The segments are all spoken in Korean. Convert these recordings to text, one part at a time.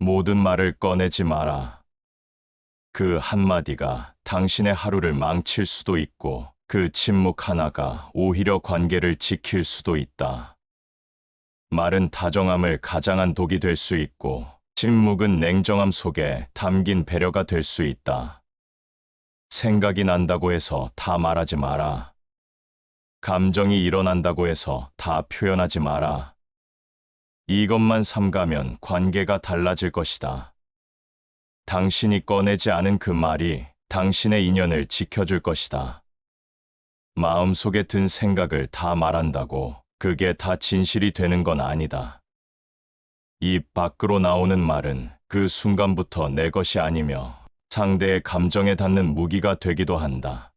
모든 말을 꺼내지 마라. 그 한마디가 당신의 하루를 망칠 수도 있고 그 침묵 하나가 오히려 관계를 지킬 수도 있다. 말은 다정함을 가장한 독이 될 수 있고 침묵은 냉정함 속에 담긴 배려가 될 수 있다. 생각이 난다고 해서 다 말하지 마라. 감정이 일어난다고 해서 다 표현하지 마라. 이것만 삼가면 관계가 달라질 것이다. 당신이 꺼내지 않은 그 말이 당신의 인연을 지켜줄 것이다. 마음속에 든 생각을 다 말한다고 그게 다 진실이 되는 건 아니다. 입 밖으로 나오는 말은 그 순간부터 내 것이 아니며 상대의 감정에 닿는 무기가 되기도 한다.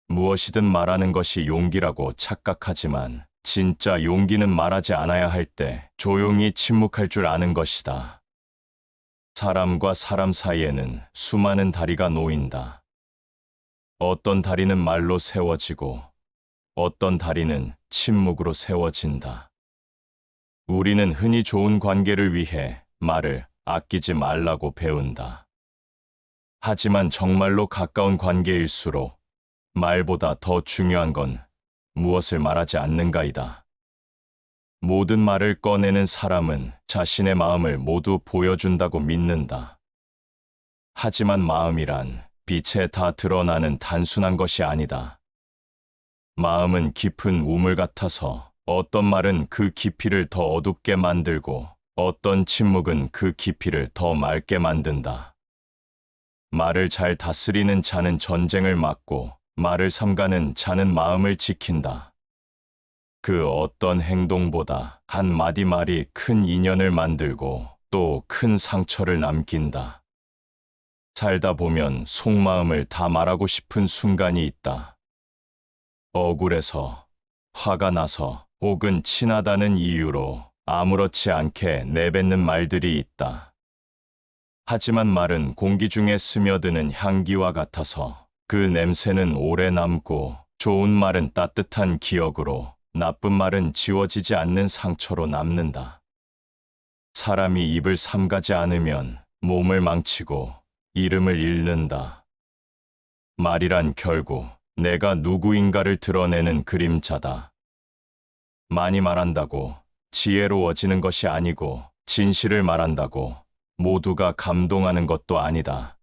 무엇이든 말하는 것이 용기라고 착각하지만 진짜 용기는 말하지 않아야 할 때 조용히 침묵할 줄 아는 것이다. 사람과 사람 사이에는 수많은 다리가 놓인다. 어떤 다리는 말로 세워지고 어떤 다리는 침묵으로 세워진다. 우리는 흔히 좋은 관계를 위해 말을 아끼지 말라고 배운다. 하지만 정말로 가까운 관계일수록 말보다 더 중요한 건 무엇을 말하지 않는가이다. 모든 말을 꺼내는 사람은 자신의 마음을 모두 보여준다고 믿는다. 하지만 마음이란 빛에 다 드러나는 단순한 것이 아니다. 마음은 깊은 우물 같아서 어떤 말은 그 깊이를 더 어둡게 만들고 어떤 침묵은 그 깊이를 더 맑게 만든다. 말을 잘 다스리는 자는 전쟁을 막고 말을 삼가는 자는 마음을 지킨다. 그 어떤 행동보다 한마디 말이 큰 인연을 만들고 또 큰 상처를 남긴다. 살다 보면 속마음을 다 말하고 싶은 순간이 있다. 억울해서, 화가 나서 혹은 친하다는 이유로 아무렇지 않게 내뱉는 말들이 있다. 하지만 말은 공기 중에 스며드는 향기와 같아서 그 냄새는 오래 남고 좋은 말은 따뜻한 기억으로 나쁜 말은 지워지지 않는 상처로 남는다. 사람이 입을 삼가지 않으면 몸을 망치고 이름을 잃는다. 말이란 결국 내가 누구인가를 드러내는 그림자다. 많이 말한다고 지혜로워지는 것이 아니고 진실을 말한다고 모두가 감동하는 것도 아니다.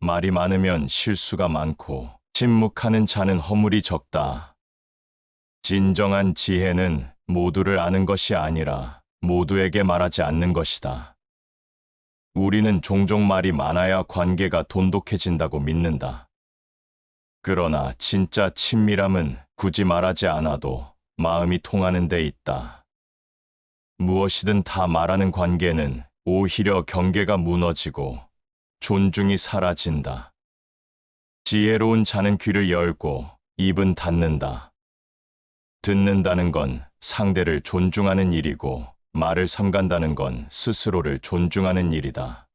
말이 많으면 실수가 많고 침묵하는 자는 허물이 적다. 진정한 지혜는 모두를 아는 것이 아니라 모두에게 말하지 않는 것이다. 우리는 종종 말이 많아야 관계가 돈독해진다고 믿는다. 그러나 진짜 친밀함은 굳이 말하지 않아도 마음이 통하는 데 있다. 무엇이든 다 말하는 관계는 오히려 경계가 무너지고 존중이 사라진다. 지혜로운 자는 귀를 열고 입은 닫는다. 듣는다는 건 상대를 존중하는 일이고 말을 삼간다는 건 스스로를 존중하는 일이다.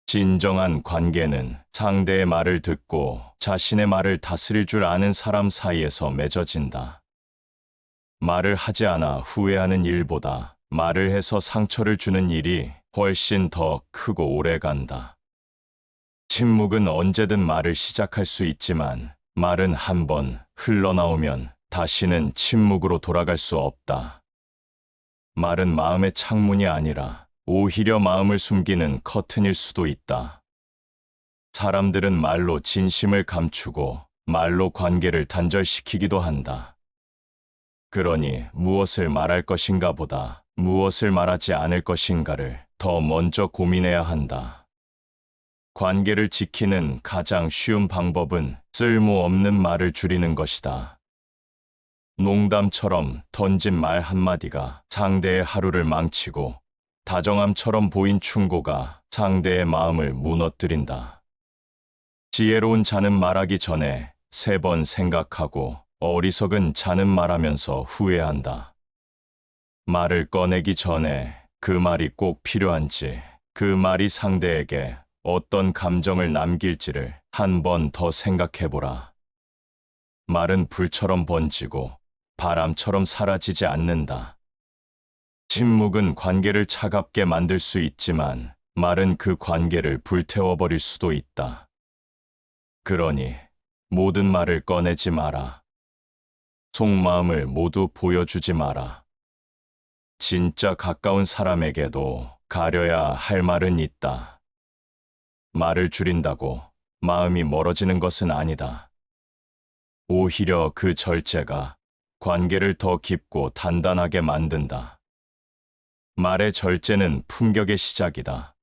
진정한 관계는 상대의 말을 듣고 자신의 말을 다스릴 줄 아는 사람 사이에서 맺어진다. 말을 하지 않아 후회하는 일보다 말을 해서 상처를 주는 일이 훨씬 더 크고 오래 간다. 침묵은 언제든 말을 시작할 수 있지만 말은 한번 흘러나오면 다시는 침묵으로 돌아갈 수 없다. 말은 마음의 창문이 아니라 오히려 마음을 숨기는 커튼일 수도 있다. 사람들은 말로 진심을 감추고 말로 관계를 단절시키기도 한다. 그러니 무엇을 말할 것인가 보다 무엇을 말하지 않을 것인가를 더 먼저 고민해야 한다. 관계를 지키는 가장 쉬운 방법은 쓸모없는 말을 줄이는 것이다. 농담처럼 던진 말 한마디가 상대의 하루를 망치고 다정함처럼 보인 충고가 상대의 마음을 무너뜨린다. 지혜로운 자는 말하기 전에 3번 생각하고 어리석은 자는 말하면서 후회한다. 말을 꺼내기 전에 그 말이 꼭 필요한지, 그 말이 상대에게 어떤 감정을 남길지를 한 번 더 생각해보라. 말은 불처럼 번지고 바람처럼 사라지지 않는다. 침묵은 관계를 차갑게 만들 수 있지만 말은 그 관계를 불태워버릴 수도 있다. 그러니 모든 말을 꺼내지 마라. 속마음을 모두 보여주지 마라. 진짜 가까운 사람에게도 가려야 할 말은 있다. 말을 줄인다고 마음이 멀어지는 것은 아니다. 오히려 그 절제가 관계를 더 깊고 단단하게 만든다. 말의 절제는 품격의 시작이다.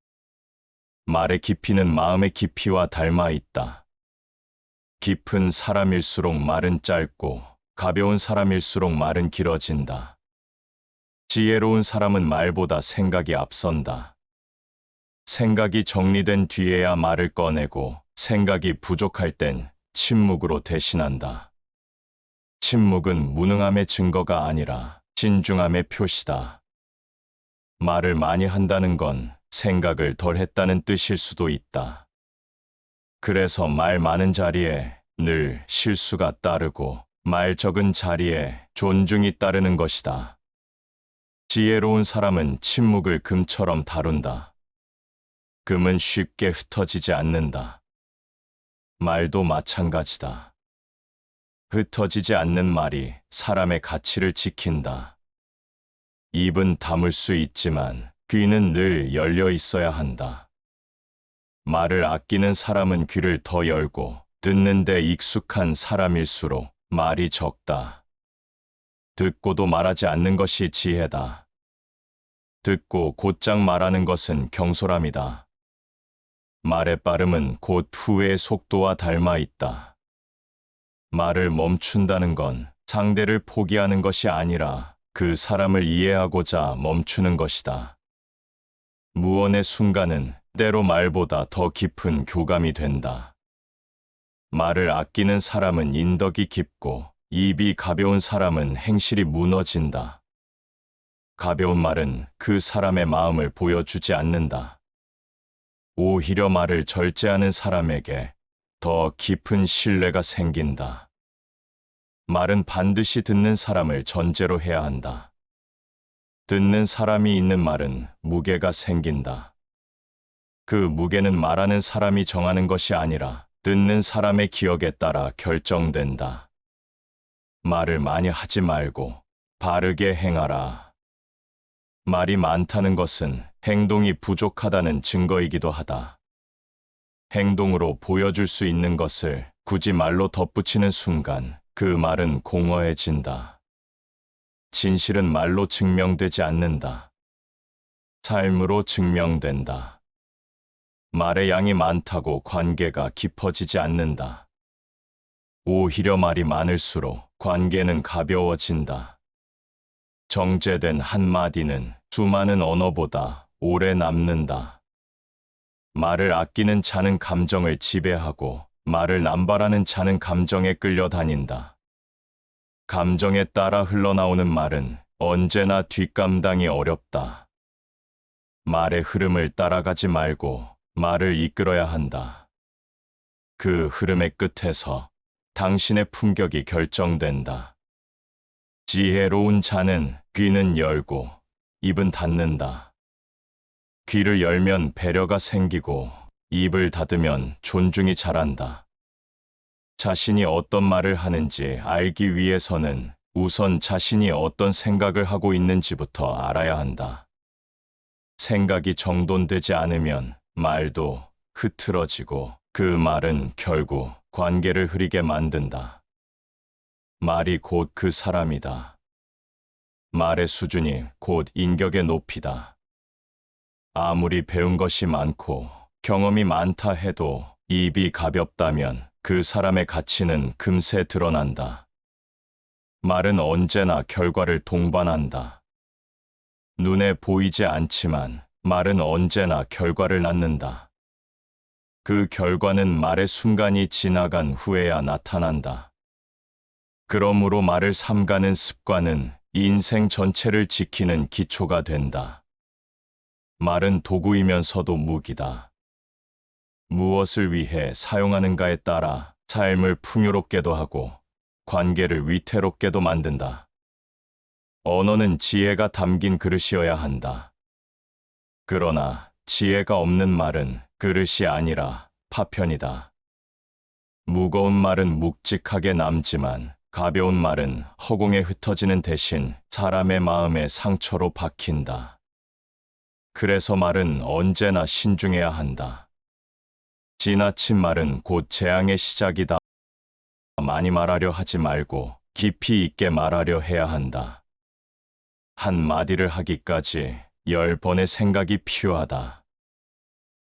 말의 깊이는 마음의 깊이와 닮아 있다. 깊은 사람일수록 말은 짧고 가벼운 사람일수록 말은 길어진다. 지혜로운 사람은 말보다 생각이 앞선다. 생각이 정리된 뒤에야 말을 꺼내고 생각이 부족할 땐 침묵으로 대신한다. 침묵은 무능함의 증거가 아니라 신중함의 표시다. 말을 많이 한다는 건 생각을 덜 했다는 뜻일 수도 있다. 그래서 말 많은 자리에 늘 실수가 따르고 말 적은 자리에 존중이 따르는 것이다. 지혜로운 사람은 침묵을 금처럼 다룬다. 금은 쉽게 흩어지지 않는다. 말도 마찬가지다. 흩어지지 않는 말이 사람의 가치를 지킨다. 입은 다물 수 있지만 귀는 늘 열려 있어야 한다. 말을 아끼는 사람은 귀를 더 열고 듣는 데 익숙한 사람일수록 말이 적다. 듣고도 말하지 않는 것이 지혜다. 듣고 곧장 말하는 것은 경솔함이다. 말의 빠름은 곧 후의 속도와 닮아 있다. 말을 멈춘다는 건 상대를 포기하는 것이 아니라 그 사람을 이해하고자 멈추는 것이다. 무언의 순간은 때로 말보다 더 깊은 교감이 된다. 말을 아끼는 사람은 인덕이 깊고 입이 가벼운 사람은 행실이 무너진다. 가벼운 말은 그 사람의 마음을 보여주지 않는다. 오히려 말을 절제하는 사람에게 더 깊은 신뢰가 생긴다. 말은 반드시 듣는 사람을 전제로 해야 한다. 듣는 사람이 있는 말은 무게가 생긴다. 그 무게는 말하는 사람이 정하는 것이 아니라 듣는 사람의 기억에 따라 결정된다. 말을 많이 하지 말고 바르게 행하라. 말이 많다는 것은 행동이 부족하다는 증거이기도 하다. 행동으로 보여줄 수 있는 것을 굳이 말로 덧붙이는 순간 그 말은 공허해진다. 진실은 말로 증명되지 않는다. 삶으로 증명된다. 말의 양이 많다고 관계가 깊어지지 않는다. 오히려 말이 많을수록 관계는 가벼워진다. 정제된 한마디는 수많은 언어보다 오래 남는다. 말을 아끼는 자는 감정을 지배하고 말을 남발하는 자는 감정에 끌려다닌다. 감정에 따라 흘러나오는 말은 언제나 뒷감당이 어렵다. 말의 흐름을 따라가지 말고 말을 이끌어야 한다. 그 흐름의 끝에서 당신의 품격이 결정된다. 지혜로운 자는 귀는 열고 입은 닫는다. 귀를 열면 배려가 생기고 입을 닫으면 존중이 자란다. 자신이 어떤 말을 하는지 알기 위해서는 우선 자신이 어떤 생각을 하고 있는지부터 알아야 한다. 생각이 정돈되지 않으면 말도 흐트러지고 그 말은 결국 관계를 흐리게 만든다. 말이 곧 그 사람이다. 말의 수준이 곧 인격의 높이다. 아무리 배운 것이 많고 경험이 많다 해도 입이 가볍다면 그 사람의 가치는 금세 드러난다. 말은 언제나 결과를 동반한다. 눈에 보이지 않지만 말은 언제나 결과를 낳는다. 그 결과는 말의 순간이 지나간 후에야 나타난다. 그러므로 말을 삼가는 습관은 인생 전체를 지키는 기초가 된다. 말은 도구이면서도 무기다. 무엇을 위해 사용하는가에 따라 삶을 풍요롭게도 하고 관계를 위태롭게도 만든다. 언어는 지혜가 담긴 그릇이어야 한다. 그러나 지혜가 없는 말은 그릇이 아니라 파편이다. 무거운 말은 묵직하게 남지만 가벼운 말은 허공에 흩어지는 대신 사람의 마음에 상처로 박힌다. 그래서 말은 언제나 신중해야 한다. 지나친 말은 곧 재앙의 시작이다. 많이 말하려 하지 말고 깊이 있게 말하려 해야 한다. 한 마디를 하기까지 10번의 생각이 필요하다.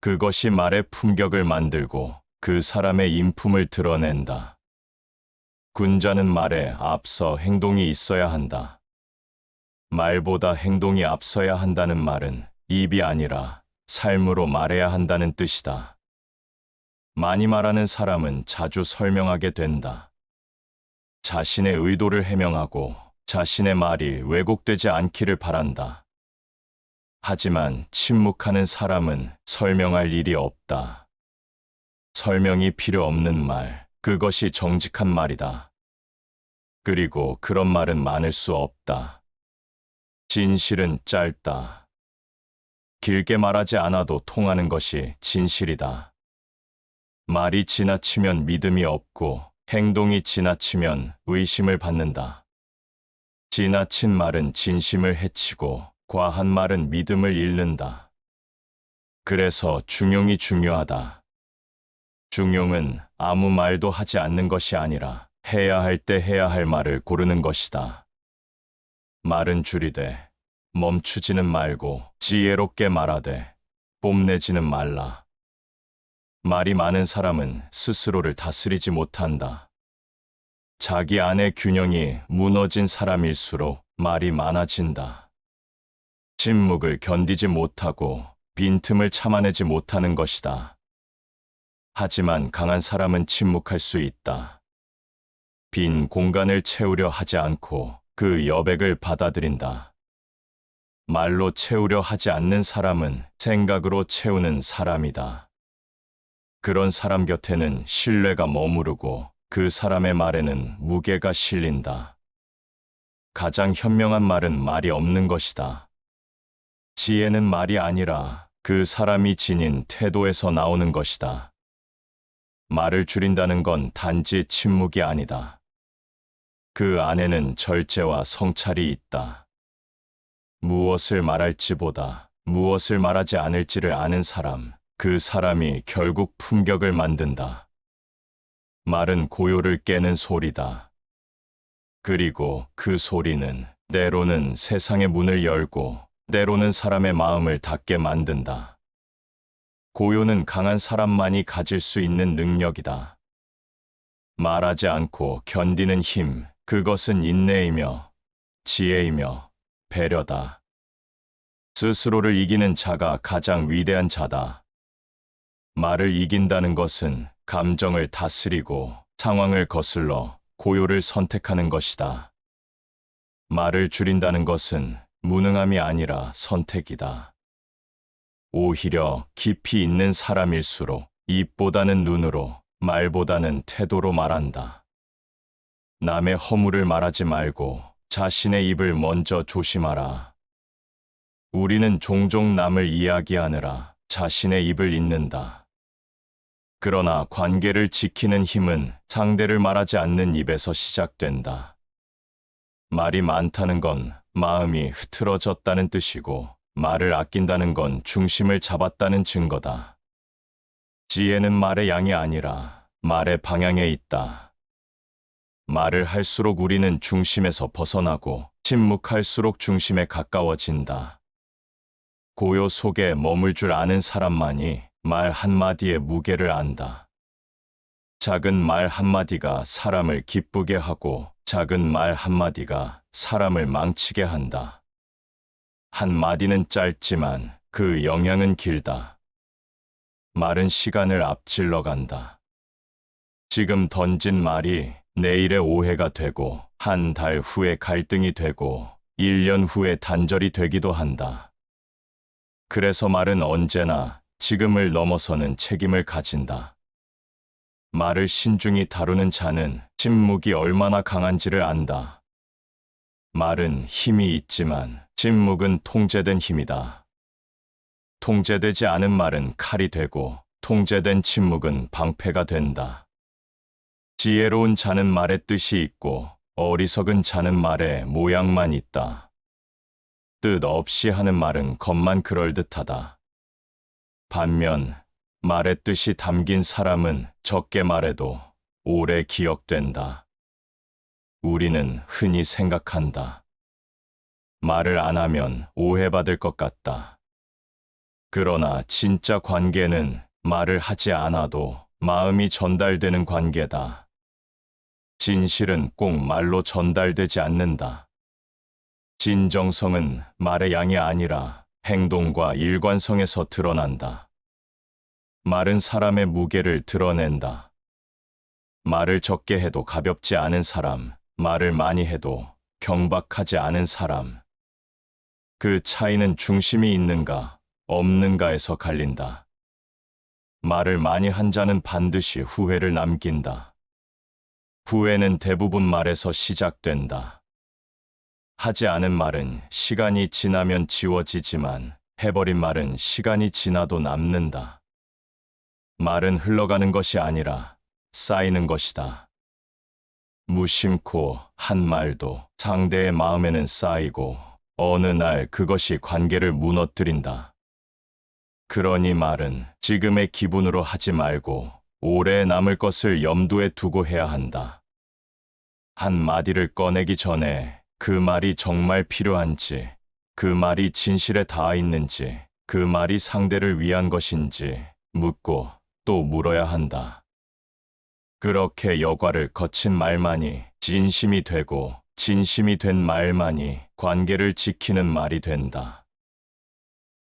그것이 말의 품격을 만들고 그 사람의 인품을 드러낸다. 군자는 말에 앞서 행동이 있어야 한다. 말보다 행동이 앞서야 한다는 말은 입이 아니라 삶으로 말해야 한다는 뜻이다. 많이 말하는 사람은 자주 설명하게 된다. 자신의 의도를 해명하고 자신의 말이 왜곡되지 않기를 바란다. 하지만 침묵하는 사람은 설명할 일이 없다. 설명이 필요 없는 말, 그것이 정직한 말이다. 그리고 그런 말은 많을 수 없다. 진실은 짧다. 길게 말하지 않아도 통하는 것이 진실이다. 말이 지나치면 믿음이 없고 행동이 지나치면 의심을 받는다. 지나친 말은 진심을 해치고 과한 말은 믿음을 잃는다. 그래서 중용이 중요하다. 중용은 아무 말도 하지 않는 것이 아니라 해야 할 때 해야 할 말을 고르는 것이다. 말은 줄이되 멈추지는 말고 지혜롭게 말하되 뽐내지는 말라. 말이 많은 사람은 스스로를 다스리지 못한다. 자기 안의 균형이 무너진 사람일수록 말이 많아진다. 침묵을 견디지 못하고 빈틈을 참아내지 못하는 것이다. 하지만 강한 사람은 침묵할 수 있다. 빈 공간을 채우려 하지 않고 그 여백을 받아들인다. 말로 채우려 하지 않는 사람은 생각으로 채우는 사람이다. 그런 사람 곁에는 신뢰가 머무르고 그 사람의 말에는 무게가 실린다. 가장 현명한 말은 말이 없는 것이다. 지혜는 말이 아니라 그 사람이 지닌 태도에서 나오는 것이다. 말을 줄인다는 건 단지 침묵이 아니다. 그 안에는 절제와 성찰이 있다. 무엇을 말할지보다 무엇을 말하지 않을지를 아는 사람, 그 사람이 결국 품격을 만든다. 말은 고요를 깨는 소리다. 그리고 그 소리는 때로는 세상의 문을 열고 때로는 사람의 마음을 닫게 만든다. 고요는 강한 사람만이 가질 수 있는 능력이다. 말하지 않고 견디는 힘, 그것은 인내이며 지혜이며 배려다. 스스로를 이기는 자가 가장 위대한 자다. 말을 이긴다는 것은 감정을 다스리고 상황을 거슬러 고요를 선택하는 것이다. 말을 줄인다는 것은 무능함이 아니라 선택이다. 오히려 깊이 있는 사람일수록 입보다는 눈으로, 말보다는 태도로 말한다. 남의 허물을 말하지 말고 자신의 입을 먼저 조심하라. 우리는 종종 남을 이야기하느라 자신의 입을 잇는다. 그러나 관계를 지키는 힘은 상대를 말하지 않는 입에서 시작된다. 말이 많다는 건 마음이 흐트러졌다는 뜻이고, 말을 아낀다는 건 중심을 잡았다는 증거다. 지혜는 말의 양이 아니라 말의 방향에 있다. 말을 할수록 우리는 중심에서 벗어나고 침묵할수록 중심에 가까워진다. 고요 속에 머물 줄 아는 사람만이 말 한마디의 무게를 안다. 작은 말 한마디가 사람을 기쁘게 하고 작은 말 한마디가 사람을 망치게 한다. 한마디는 짧지만 그 영향은 길다. 말은 시간을 앞질러 간다. 지금 던진 말이 내일의 오해가 되고 한 달 후에 갈등이 되고 1년 후에 단절이 되기도 한다. 그래서 말은 언제나 지금을 넘어서는 책임을 가진다. 말을 신중히 다루는 자는 침묵이 얼마나 강한지를 안다. 말은 힘이 있지만 침묵은 통제된 힘이다. 통제되지 않은 말은 칼이 되고 통제된 침묵은 방패가 된다. 지혜로운 자는 말에 뜻이 있고 어리석은 자는 말에 모양만 있다. 뜻 없이 하는 말은 겉만 그럴듯하다. 반면 말의 뜻이 담긴 사람은 적게 말해도 오래 기억된다. 우리는 흔히 생각한다. 말을 안 하면 오해받을 것 같다. 그러나 진짜 관계는 말을 하지 않아도 마음이 전달되는 관계다. 진실은 꼭 말로 전달되지 않는다. 진정성은 말의 양이 아니라 행동과 일관성에서 드러난다. 말은 사람의 무게를 드러낸다. 말을 적게 해도 가볍지 않은 사람, 말을 많이 해도 경박하지 않은 사람. 그 차이는 중심이 있는가, 없는가에서 갈린다. 말을 많이 한 자는 반드시 후회를 남긴다. 후회는 대부분 말에서 시작된다. 하지 않은 말은 시간이 지나면 지워지지만 해버린 말은 시간이 지나도 남는다. 말은 흘러가는 것이 아니라 쌓이는 것이다. 무심코 한 말도 상대의 마음에는 쌓이고 어느 날 그것이 관계를 무너뜨린다. 그러니 말은 지금의 기분으로 하지 말고 오래 남을 것을 염두에 두고 해야 한다. 한 마디를 꺼내기 전에 그 말이 정말 필요한지, 그 말이 진실에 닿아 있는지, 그 말이 상대를 위한 것인지 묻고 또 물어야 한다. 그렇게 여과를 거친 말만이 진심이 되고 진심이 된 말만이 관계를 지키는 말이 된다.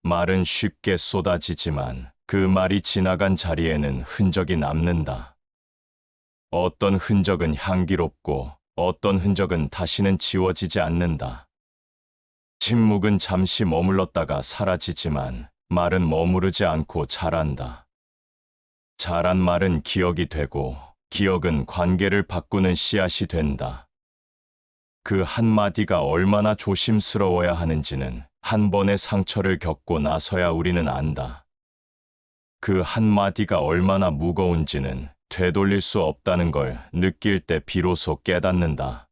말은 쉽게 쏟아지지만 그 말이 지나간 자리에는 흔적이 남는다. 어떤 흔적은 향기롭고 어떤 흔적은 다시는 지워지지 않는다. 침묵은 잠시 머물렀다가 사라지지만 말은 머무르지 않고 자란다. 자란 말은 기억이 되고 기억은 관계를 바꾸는 씨앗이 된다. 그 한마디가 얼마나 조심스러워야 하는지는 한 번의 상처를 겪고 나서야 우리는 안다. 그 한마디가 얼마나 무거운지는 되돌릴 수 없다는 걸 느낄 때 비로소 깨닫는다.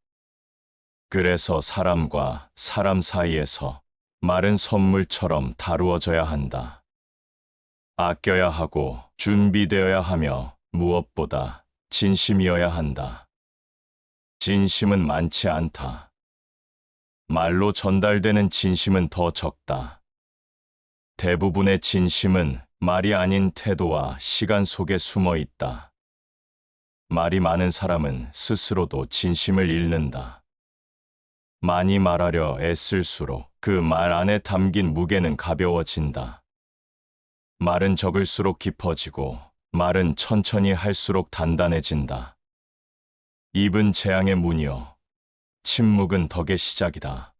그래서 사람과 사람 사이에서 말은 선물처럼 다루어져야 한다. 아껴야 하고 준비되어야 하며 무엇보다 진심이어야 한다. 진심은 많지 않다. 말로 전달되는 진심은 더 적다. 대부분의 진심은 말이 아닌 태도와 시간 속에 숨어 있다. 말이 많은 사람은 스스로도 진심을 잃는다. 많이 말하려 애쓸수록 그 말 안에 담긴 무게는 가벼워진다. 말은 적을수록 깊어지고 말은 천천히 할수록 단단해진다. 입은 재앙의 문이요. 침묵은 덕의 시작이다.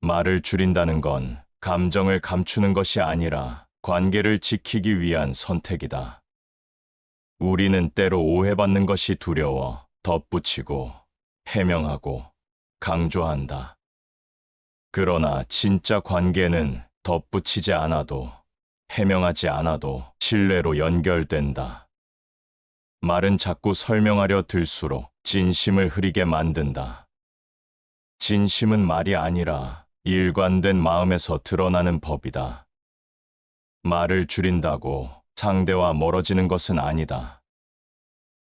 말을 줄인다는 건 감정을 감추는 것이 아니라 관계를 지키기 위한 선택이다. 우리는 때로 오해받는 것이 두려워 덧붙이고 해명하고 강조한다. 그러나 진짜 관계는 덧붙이지 않아도 해명하지 않아도 신뢰로 연결된다. 말은 자꾸 설명하려 들수록 진심을 흐리게 만든다. 진심은 말이 아니라 일관된 마음에서 드러나는 법이다. 말을 줄인다고 상대와 멀어지는 것은 아니다.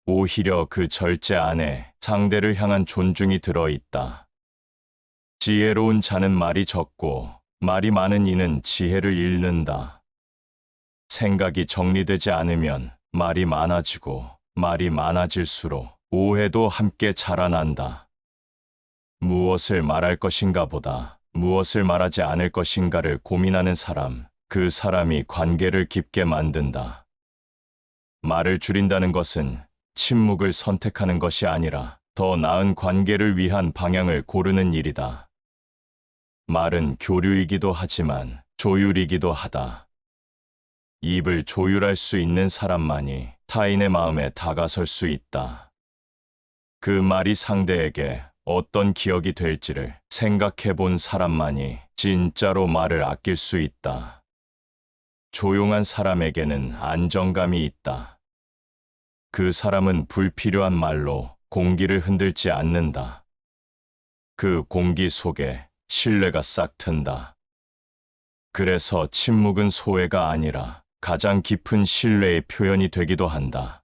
오히려 그 절제 안에 상대를 향한 존중이 들어있다. 지혜로운 자는 말이 적고 말이 많은 이는 지혜를 잃는다. 생각이 정리되지 않으면 말이 많아지고 말이 많아질수록 오해도 함께 자라난다. 무엇을 말할 것인가 보다 무엇을 말하지 않을 것인가를 고민하는 사람, 그 사람이 관계를 깊게 만든다. 말을 줄인다는 것은 침묵을 선택하는 것이 아니라 더 나은 관계를 위한 방향을 고르는 일이다. 말은 교류이기도 하지만 조율이기도 하다. 입을 조율할 수 있는 사람만이 타인의 마음에 다가설 수 있다. 그 말이 상대에게 어떤 기억이 될지를 생각해 본 사람만이 진짜로 말을 아낄 수 있다. 조용한 사람에게는 안정감이 있다. 그 사람은 불필요한 말로 공기를 흔들지 않는다. 그 공기 속에 신뢰가 싹 튼다. 그래서 침묵은 소외가 아니라 가장 깊은 신뢰의 표현이 되기도 한다.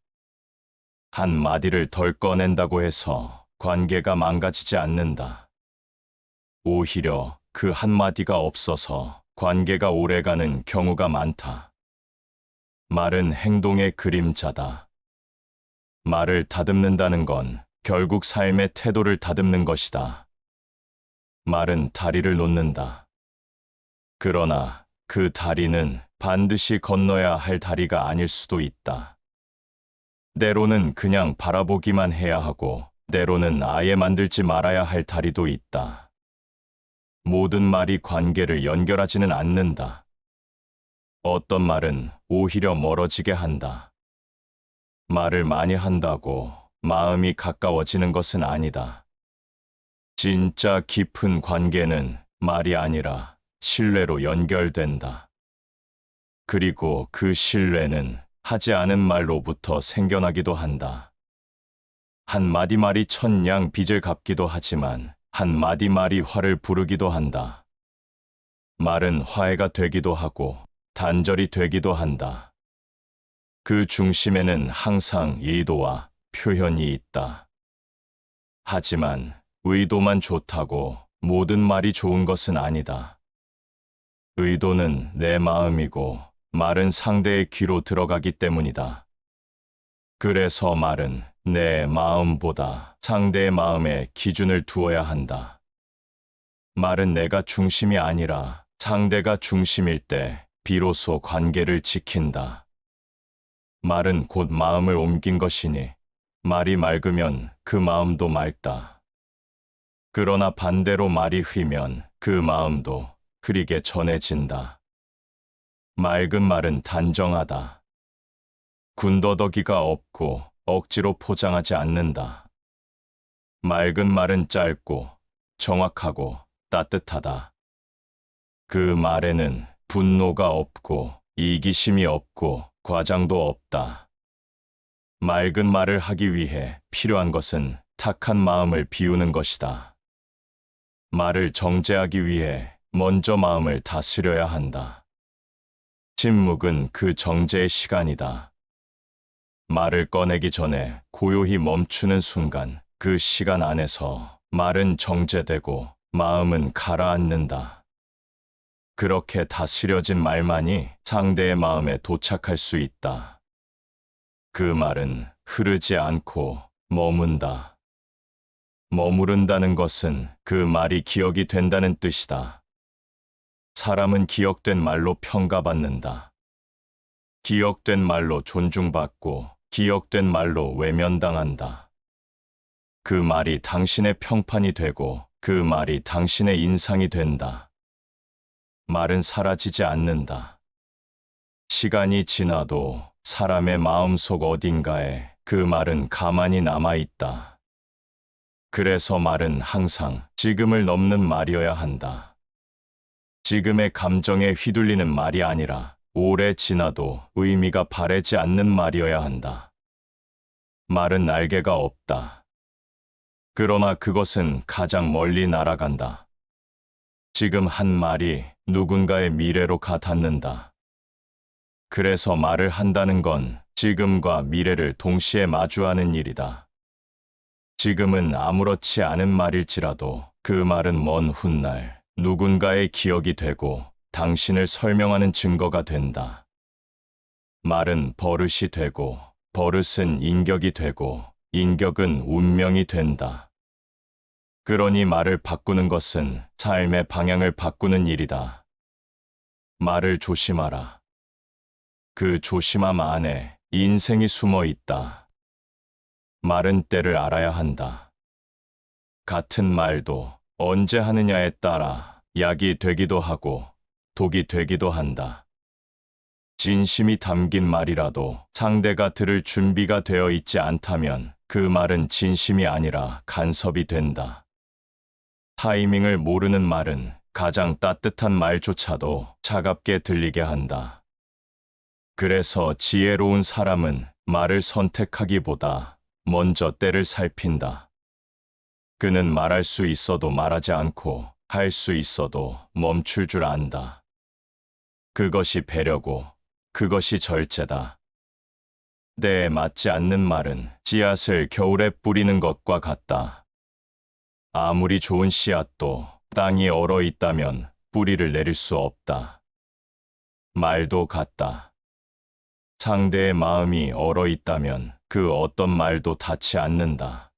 한 마디를 덜 꺼낸다고 해서 관계가 망가지지 않는다. 오히려 그 한마디가 없어서 관계가 오래가는 경우가 많다. 말은 행동의 그림자다. 말을 다듬는다는 건 결국 삶의 태도를 다듬는 것이다. 말은 다리를 놓는다. 그러나 그 다리는 반드시 건너야 할 다리가 아닐 수도 있다. 때로는 그냥 바라보기만 해야 하고, 때로는 아예 만들지 말아야 할 다리도 있다. 모든 말이 관계를 연결하지는 않는다. 어떤 말은 오히려 멀어지게 한다. 말을 많이 한다고 마음이 가까워지는 것은 아니다. 진짜 깊은 관계는 말이 아니라 신뢰로 연결된다. 그리고 그 신뢰는 하지 않은 말로부터 생겨나기도 한다. 한마디 말이 천냥 빚을 갚기도 하지만 한마디 말이 화를 부르기도 한다. 말은 화해가 되기도 하고 단절이 되기도 한다. 그 중심에는 항상 의도와 표현이 있다. 하지만 의도만 좋다고 모든 말이 좋은 것은 아니다. 의도는 내 마음이고 말은 상대의 귀로 들어가기 때문이다. 그래서 말은 내 마음보다 상대의 마음에 기준을 두어야 한다. 말은 내가 중심이 아니라 상대가 중심일 때 비로소 관계를 지킨다. 말은 곧 마음을 옮긴 것이니 말이 맑으면 그 마음도 맑다. 그러나 반대로 말이 흐리면 그 마음도 흐리게 전해진다. 맑은 말은 단정하다. 군더더기가 없고 억지로 포장하지 않는다. 맑은 말은 짧고 정확하고 따뜻하다. 그 말에는 분노가 없고 이기심이 없고 과장도 없다. 맑은 말을 하기 위해 필요한 것은 탁한 마음을 비우는 것이다. 말을 정제하기 위해 먼저 마음을 다스려야 한다. 침묵은 그 정제의 시간이다. 말을 꺼내기 전에 고요히 멈추는 순간, 그 시간 안에서 말은 정제되고 마음은 가라앉는다. 그렇게 다스려진 말만이 상대의 마음에 도착할 수 있다. 그 말은 흐르지 않고 머문다. 머무른다는 것은 그 말이 기억이 된다는 뜻이다. 사람은 기억된 말로 평가받는다. 기억된 말로 존중받고 기억된 말로 외면당한다. 그 말이 당신의 평판이 되고 그 말이 당신의 인상이 된다. 말은 사라지지 않는다. 시간이 지나도 사람의 마음속 어딘가에 그 말은 가만히 남아있다. 그래서 말은 항상 지금을 넘는 말이어야 한다. 지금의 감정에 휘둘리는 말이 아니라 오래 지나도 의미가 바래지 않는 말이어야 한다. 말은 날개가 없다. 그러나 그것은 가장 멀리 날아간다. 지금 한 말이 누군가의 미래로 가 닿는다. 그래서 말을 한다는 건 지금과 미래를 동시에 마주하는 일이다. 지금은 아무렇지 않은 말일지라도 그 말은 먼 훗날 누군가의 기억이 되고 당신을 설명하는 증거가 된다. 말은 버릇이 되고 버릇은 인격이 되고 인격은 운명이 된다. 그러니 말을 바꾸는 것은 삶의 방향을 바꾸는 일이다. 말을 조심하라. 그 조심함 안에 인생이 숨어 있다. 말은 때를 알아야 한다. 같은 말도 언제 하느냐에 따라 약이 되기도 하고 독이 되기도 한다. 진심이 담긴 말이라도 상대가 들을 준비가 되어 있지 않다면 그 말은 진심이 아니라 간섭이 된다. 타이밍을 모르는 말은 가장 따뜻한 말조차도 차갑게 들리게 한다. 그래서 지혜로운 사람은 말을 선택하기보다 먼저 때를 살핀다. 그는 말할 수 있어도 말하지 않고 할 수 있어도 멈출 줄 안다. 그것이 배려고 그것이 절제다. 때에 맞지 않는 말은 씨앗을 겨울에 뿌리는 것과 같다. 아무리 좋은 씨앗도 땅이 얼어 있다면 뿌리를 내릴 수 없다. 말도 같다. 상대의 마음이 얼어 있다면 그 어떤 말도 닿지 않는다.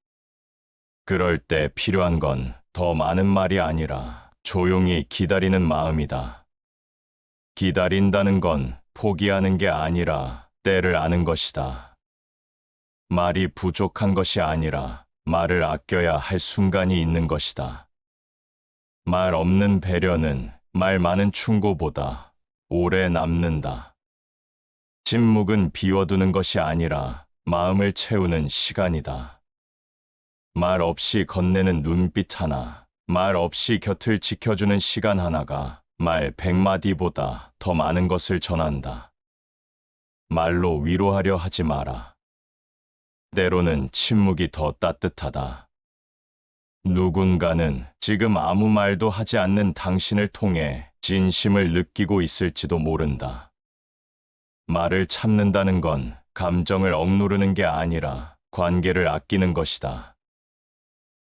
그럴 때 필요한 건 더 많은 말이 아니라 조용히 기다리는 마음이다. 기다린다는 건 포기하는 게 아니라 때를 아는 것이다. 말이 부족한 것이 아니라 말을 아껴야 할 순간이 있는 것이다. 말 없는 배려는 말 많은 충고보다 오래 남는다. 침묵은 비워두는 것이 아니라 마음을 채우는 시간이다. 말 없이 건네는 눈빛 하나, 말 없이 곁을 지켜주는 시간 하나가 말 100마디보다 더 많은 것을 전한다. 말로 위로하려 하지 마라. 때로는 침묵이 더 따뜻하다. 누군가는 지금 아무 말도 하지 않는 당신을 통해 진심을 느끼고 있을지도 모른다. 말을 참는다는 건 감정을 억누르는 게 아니라 관계를 아끼는 것이다.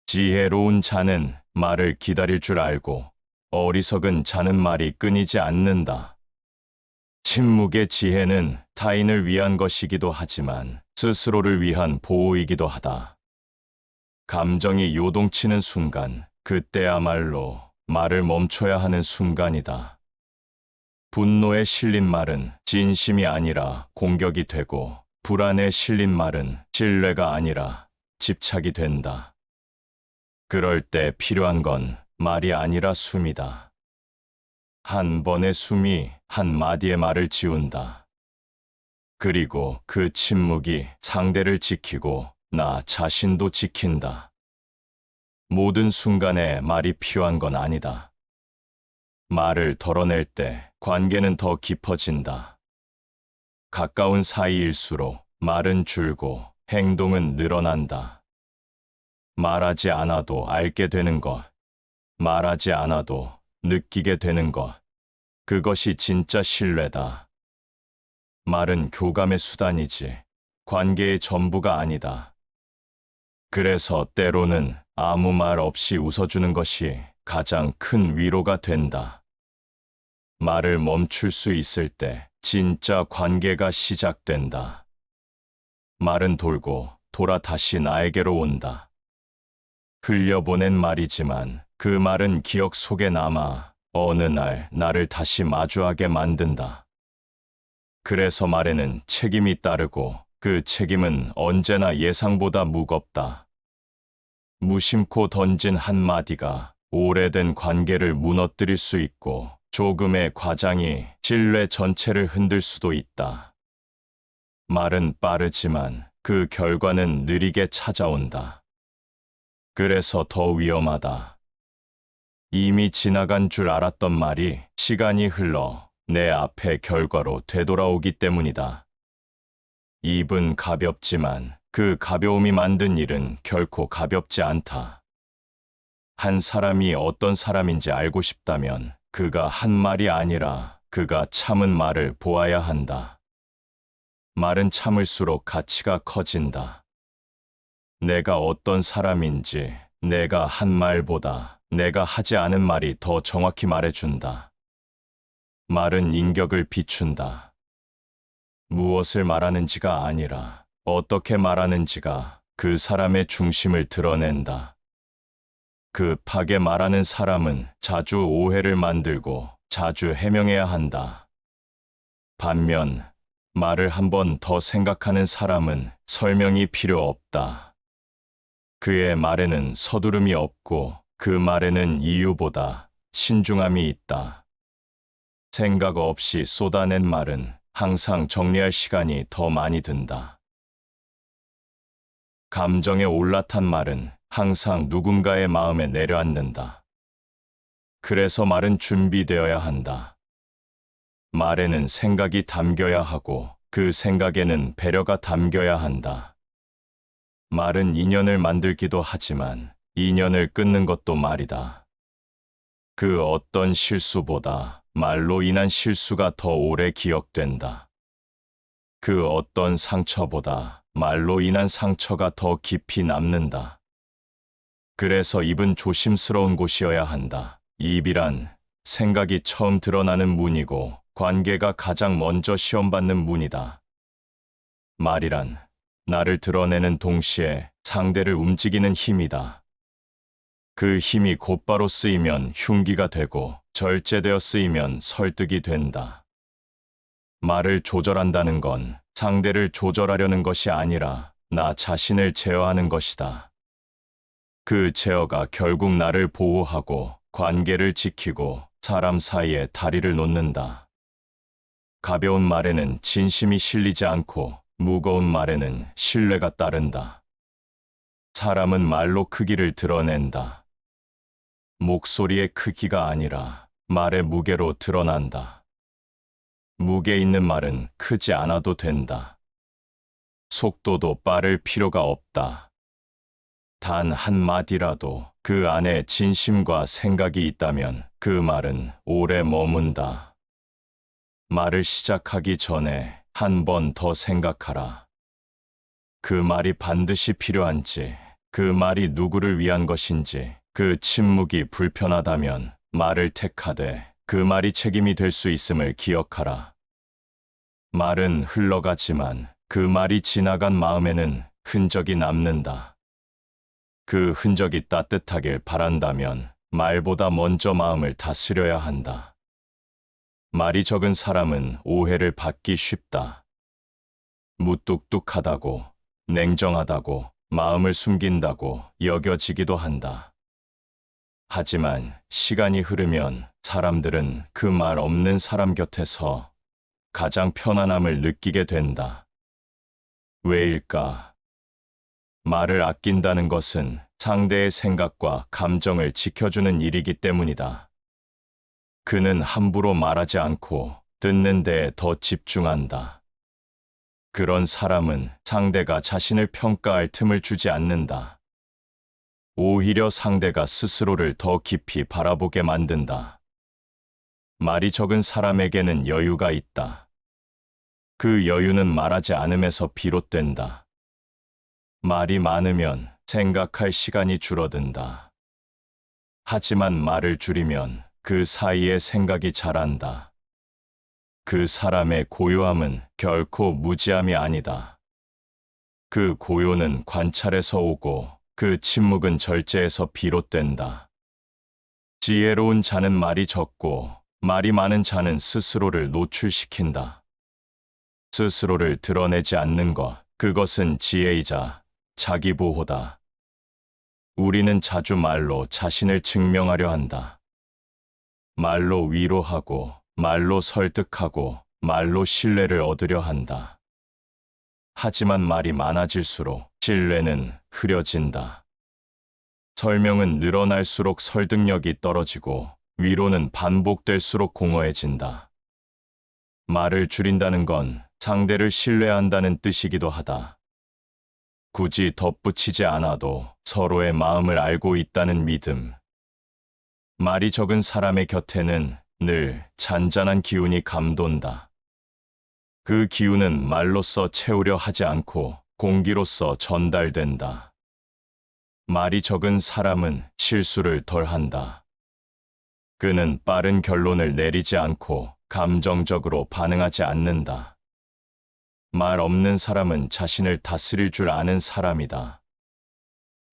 지혜로운 자는 말을 기다릴 줄 알고 어리석은 자는 말이 끊이지 않는다. 침묵의 지혜는 타인을 위한 것이기도 하지만 스스로를 위한 보호이기도 하다. 감정이 요동치는 순간, 그때야말로 말을 멈춰야 하는 순간이다. 분노에 실린 말은 진심이 아니라 공격이 되고, 불안에 실린 말은 신뢰가 아니라 집착이 된다. 그럴 때 필요한 건 말이 아니라 숨이다. 한 번의 숨이 한 마디의 말을 지운다. 그리고 그 침묵이 상대를 지키고 나 자신도 지킨다. 모든 순간에 말이 필요한 건 아니다. 말을 덜어낼 때 관계는 더 깊어진다. 가까운 사이일수록 말은 줄고 행동은 늘어난다. 말하지 않아도 알게 되는 것, 말하지 않아도 느끼게 되는 것, 그것이 진짜 신뢰다. 말은 교감의 수단이지 관계의 전부가 아니다. 그래서 때로는 아무 말 없이 웃어주는 것이 가장 큰 위로가 된다. 말을 멈출 수 있을 때 진짜 관계가 시작된다. 말은 돌고 돌아 다시 나에게로 온다. 흘려보낸 말이지만 그 말은 기억 속에 남아 어느 날 나를 다시 마주하게 만든다. 그래서 말에는 책임이 따르고 그 책임은 언제나 예상보다 무겁다. 무심코 던진 한마디가 오래된 관계를 무너뜨릴 수 있고 조금의 과장이 신뢰 전체를 흔들 수도 있다. 말은 빠르지만 그 결과는 느리게 찾아온다. 그래서 더 위험하다. 이미 지나간 줄 알았던 말이 시간이 흘러 내 앞에 결과로 되돌아오기 때문이다. 입은 가볍지만 그 가벼움이 만든 일은 결코 가볍지 않다. 한 사람이 어떤 사람인지 알고 싶다면 그가 한 말이 아니라 그가 참은 말을 보아야 한다. 말은 참을수록 가치가 커진다. 내가 어떤 사람인지 내가 한 말보다 내가 하지 않은 말이 더 정확히 말해준다. 말은 인격을 비춘다. 무엇을 말하는지가 아니라 어떻게 말하는지가 그 사람의 중심을 드러낸다. 급하게 말하는 사람은 자주 오해를 만들고 자주 해명해야 한다. 반면 말을 한 번 더 생각하는 사람은 설명이 필요 없다. 그의 말에는 서두름이 없고 그 말에는 이유보다 신중함이 있다. 생각 없이 쏟아낸 말은 항상 정리할 시간이 더 많이 든다. 감정에 올라탄 말은 항상 누군가의 마음에 내려앉는다. 그래서 말은 준비되어야 한다. 말에는 생각이 담겨야 하고 그 생각에는 배려가 담겨야 한다. 말은 인연을 만들기도 하지만 인연을 끊는 것도 말이다. 그 어떤 실수보다 말로 인한 실수가 더 오래 기억된다. 그 어떤 상처보다 말로 인한 상처가 더 깊이 남는다. 그래서 입은 조심스러운 곳이어야 한다. 입이란 생각이 처음 드러나는 문이고 관계가 가장 먼저 시험받는 문이다. 말이란 나를 드러내는 동시에 상대를 움직이는 힘이다. 그 힘이 곧바로 쓰이면 흉기가 되고 절제되어 쓰이면 설득이 된다. 말을 조절한다는 건 상대를 조절하려는 것이 아니라 나 자신을 제어하는 것이다. 그 제어가 결국 나를 보호하고 관계를 지키고 사람 사이에 다리를 놓는다. 가벼운 말에는 진심이 실리지 않고 무거운 말에는 신뢰가 따른다. 사람은 말로 크기를 드러낸다. 목소리의 크기가 아니라 말의 무게로 드러난다. 무게 있는 말은 크지 않아도 된다. 속도도 빠를 필요가 없다. 단 한마디라도 그 안에 진심과 생각이 있다면 그 말은 오래 머문다. 말을 시작하기 전에 한 번 더 생각하라. 그 말이 반드시 필요한지, 그 말이 누구를 위한 것인지, 그 침묵이 불편하다면 말을 택하되 그 말이 책임이 될 수 있음을 기억하라. 말은 흘러가지만 그 말이 지나간 마음에는 흔적이 남는다. 그 흔적이 따뜻하길 바란다면 말보다 먼저 마음을 다스려야 한다. 말이 적은 사람은 오해를 받기 쉽다. 무뚝뚝하다고, 냉정하다고, 마음을 숨긴다고 여겨지기도 한다. 하지만 시간이 흐르면 사람들은 그 말 없는 사람 곁에서 가장 편안함을 느끼게 된다. 왜일까? 말을 아낀다는 것은 상대의 생각과 감정을 지켜주는 일이기 때문이다. 그는 함부로 말하지 않고 듣는 데에 더 집중한다. 그런 사람은 상대가 자신을 평가할 틈을 주지 않는다. 오히려 상대가 스스로를 더 깊이 바라보게 만든다. 말이 적은 사람에게는 여유가 있다. 그 여유는 말하지 않음에서 비롯된다. 말이 많으면 생각할 시간이 줄어든다. 하지만 말을 줄이면 그 사이에 생각이 자란다. 그 사람의 고요함은 결코 무지함이 아니다. 그 고요는 관찰에서 오고 그 침묵은 절제에서 비롯된다. 지혜로운 자는 말이 적고 말이 많은 자는 스스로를 노출시킨다. 스스로를 드러내지 않는 것, 그것은 지혜이자 자기보호다. 우리는 자주 말로 자신을 증명하려 한다. 말로 위로하고, 말로 설득하고, 말로 신뢰를 얻으려 한다. 하지만 말이 많아질수록 신뢰는 흐려진다. 설명은 늘어날수록 설득력이 떨어지고, 위로는 반복될수록 공허해진다. 말을 줄인다는 건 상대를 신뢰한다는 뜻이기도 하다. 굳이 덧붙이지 않아도 서로의 마음을 알고 있다는 믿음. 말이 적은 사람의 곁에는 늘 잔잔한 기운이 감돈다. 그 기운은 말로써 채우려 하지 않고 공기로서 전달된다. 말이 적은 사람은 실수를 덜 한다. 그는 빠른 결론을 내리지 않고 감정적으로 반응하지 않는다. 말 없는 사람은 자신을 다스릴 줄 아는 사람이다.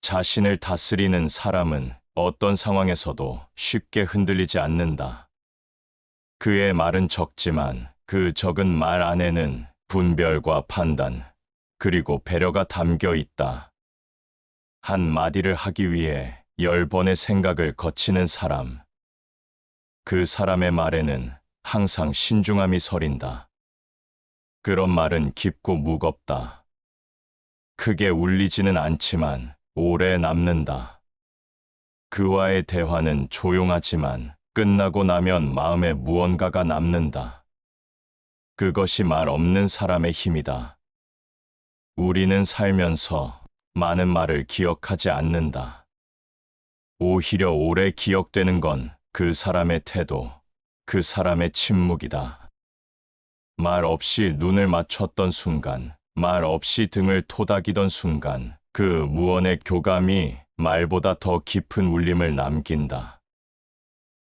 자신을 다스리는 사람은 어떤 상황에서도 쉽게 흔들리지 않는다. 그의 말은 적지만 그 적은 말 안에는 분별과 판단, 그리고 배려가 담겨 있다. 한 마디를 하기 위해 10번의 생각을 거치는 사람. 그 사람의 말에는 항상 신중함이 서린다. 그런 말은 깊고 무겁다. 크게 울리지는 않지만 오래 남는다. 그와의 대화는 조용하지만 끝나고 나면 마음에 무언가가 남는다. 그것이 말 없는 사람의 힘이다. 우리는 살면서 많은 말을 기억하지 않는다. 오히려 오래 기억되는 건 그 사람의 태도, 그 사람의 침묵이다. 말 없이 눈을 맞췄던 순간, 말 없이 등을 토닥이던 순간, 그 무언의 교감이 말보다 더 깊은 울림을 남긴다.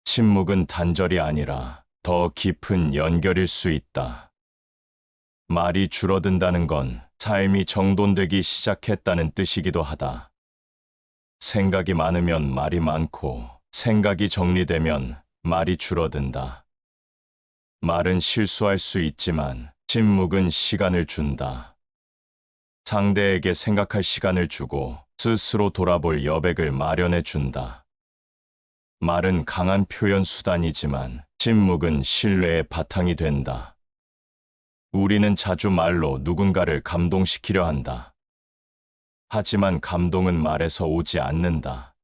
침묵은 단절이 아니라 더 깊은 연결일 수 있다. 말이 줄어든다는 건 삶이 정돈되기 시작했다는 뜻이기도 하다. 생각이 많으면 말이 많고, 생각이 정리되면 말이 줄어든다. 말은 실수할 수 있지만 침묵은 시간을 준다. 상대에게 생각할 시간을 주고 스스로 돌아볼 여백을 마련해 준다. 말은 강한 표현 수단이지만 침묵은 신뢰의 바탕이 된다. 우리는 자주 말로 누군가를 감동시키려 한다. 하지만 감동은 말에서 오지 않는다.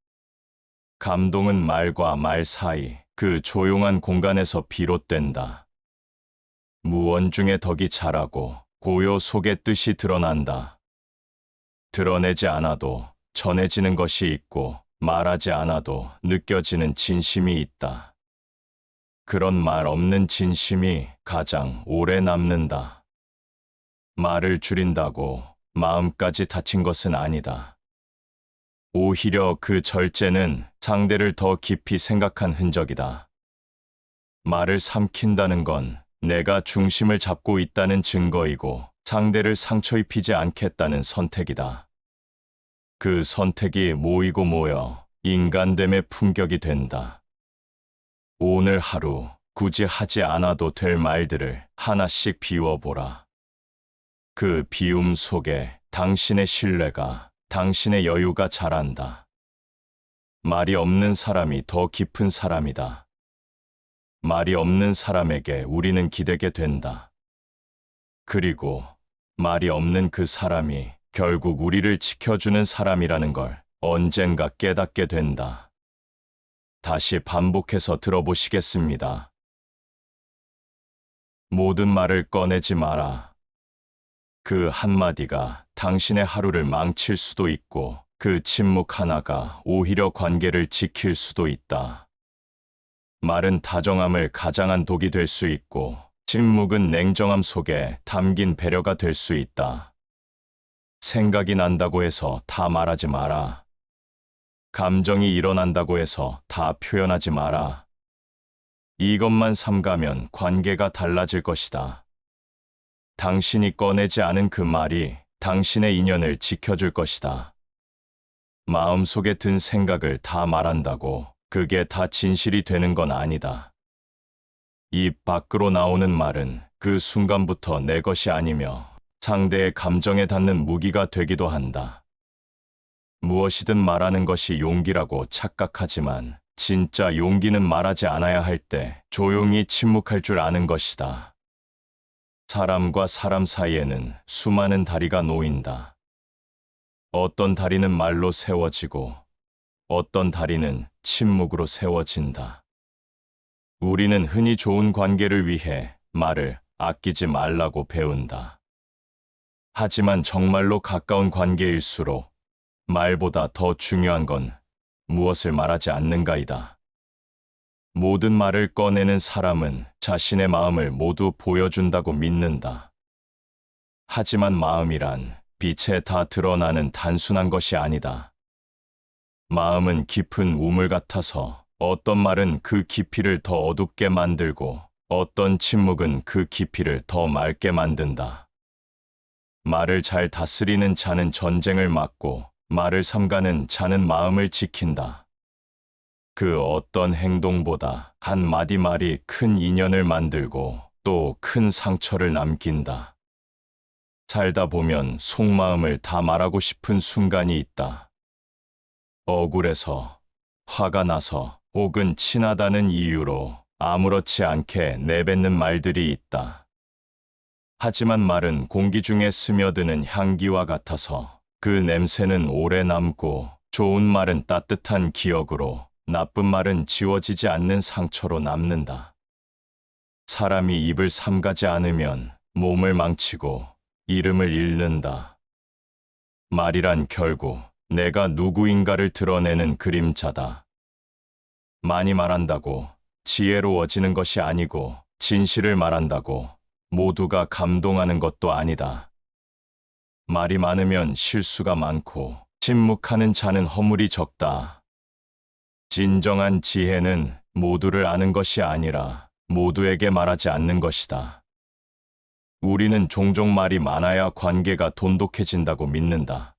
감동은 말과 말 사이 그 조용한 공간에서 비롯된다. 무언 중에 덕이 자라고 고요 속의 뜻이 드러난다. 드러내지 않아도 전해지는 것이 있고 말하지 않아도 느껴지는 진심이 있다. 그런 말 없는 진심이 가장 오래 남는다. 말을 줄인다고 마음까지 다친 것은 아니다. 오히려 그 절제는 상대를 더 깊이 생각한 흔적이다. 말을 삼킨다는 건 내가 중심을 잡고 있다는 증거이고 상대를 상처 입히지 않겠다는 선택이다. 그 선택이 모이고 모여 인간됨의 품격이 된다. 오늘 하루 굳이 하지 않아도 될 말들을 하나씩 비워보라. 그 비움 속에 당신의 신뢰가, 당신의 여유가 자란다. 말이 없는 사람이 더 깊은 사람이다. 말이 없는 사람에게 우리는 기대게 된다. 그리고 말이 없는 그 사람이 결국 우리를 지켜주는 사람이라는 걸 언젠가 깨닫게 된다. 다시 반복해서 들어보시겠습니다. 모든 말을 꺼내지 마라. 그 한마디가 당신의 하루를 망칠 수도 있고 그 침묵 하나가 오히려 관계를 지킬 수도 있다. 말은 다정함을 가장한 독이 될 수 있고 침묵은 냉정함 속에 담긴 배려가 될 수 있다. 생각이 난다고 해서 다 말하지 마라. 감정이 일어난다고 해서 다 표현하지 마라. 이것만 삼가면 관계가 달라질 것이다. 당신이 꺼내지 않은 그 말이 당신의 인연을 지켜줄 것이다. 마음속에 든 생각을 다 말한다고 그게 다 진실이 되는 건 아니다. 입 밖으로 나오는 말은 그 순간부터 내 것이 아니며 상대의 감정에 닿는 무기가 되기도 한다. 무엇이든 말하는 것이 용기라고 착각하지만 진짜 용기는 말하지 않아야 할 때 조용히 침묵할 줄 아는 것이다. 사람과 사람 사이에는 수많은 다리가 놓인다. 어떤 다리는 말로 세워지고 어떤 다리는 침묵으로 세워진다. 우리는 흔히 좋은 관계를 위해 말을 아끼지 말라고 배운다. 하지만 정말로 가까운 관계일수록 말보다 더 중요한 건 무엇을 말하지 않는가이다. 모든 말을 꺼내는 사람은 자신의 마음을 모두 보여준다고 믿는다. 하지만 마음이란 빛에 다 드러나는 단순한 것이 아니다. 마음은 깊은 우물 같아서 어떤 말은 그 깊이를 더 어둡게 만들고 어떤 침묵은 그 깊이를 더 맑게 만든다. 말을 잘 다스리는 자는 전쟁을 막고 말을 삼가는 자는 마음을 지킨다. 그 어떤 행동보다 한마디 말이 큰 인연을 만들고 또 큰 상처를 남긴다. 살다 보면 속마음을 다 말하고 싶은 순간이 있다. 억울해서, 화가 나서 혹은 친하다는 이유로 아무렇지 않게 내뱉는 말들이 있다. 하지만 말은 공기 중에 스며드는 향기와 같아서 그 냄새는 오래 남고 좋은 말은 따뜻한 기억으로 나쁜 말은 지워지지 않는 상처로 남는다. 사람이 입을 삼가지 않으면 몸을 망치고 이름을 잃는다. 말이란 결국 내가 누구인가를 드러내는 그림자다. 많이 말한다고 지혜로워지는 것이 아니고 진실을 말한다고 모두가 감동하는 것도 아니다. 말이 많으면 실수가 많고 침묵하는 자는 허물이 적다. 진정한 지혜는 모두를 아는 것이 아니라 모두에게 말하지 않는 것이다. 우리는 종종 말이 많아야 관계가 돈독해진다고 믿는다.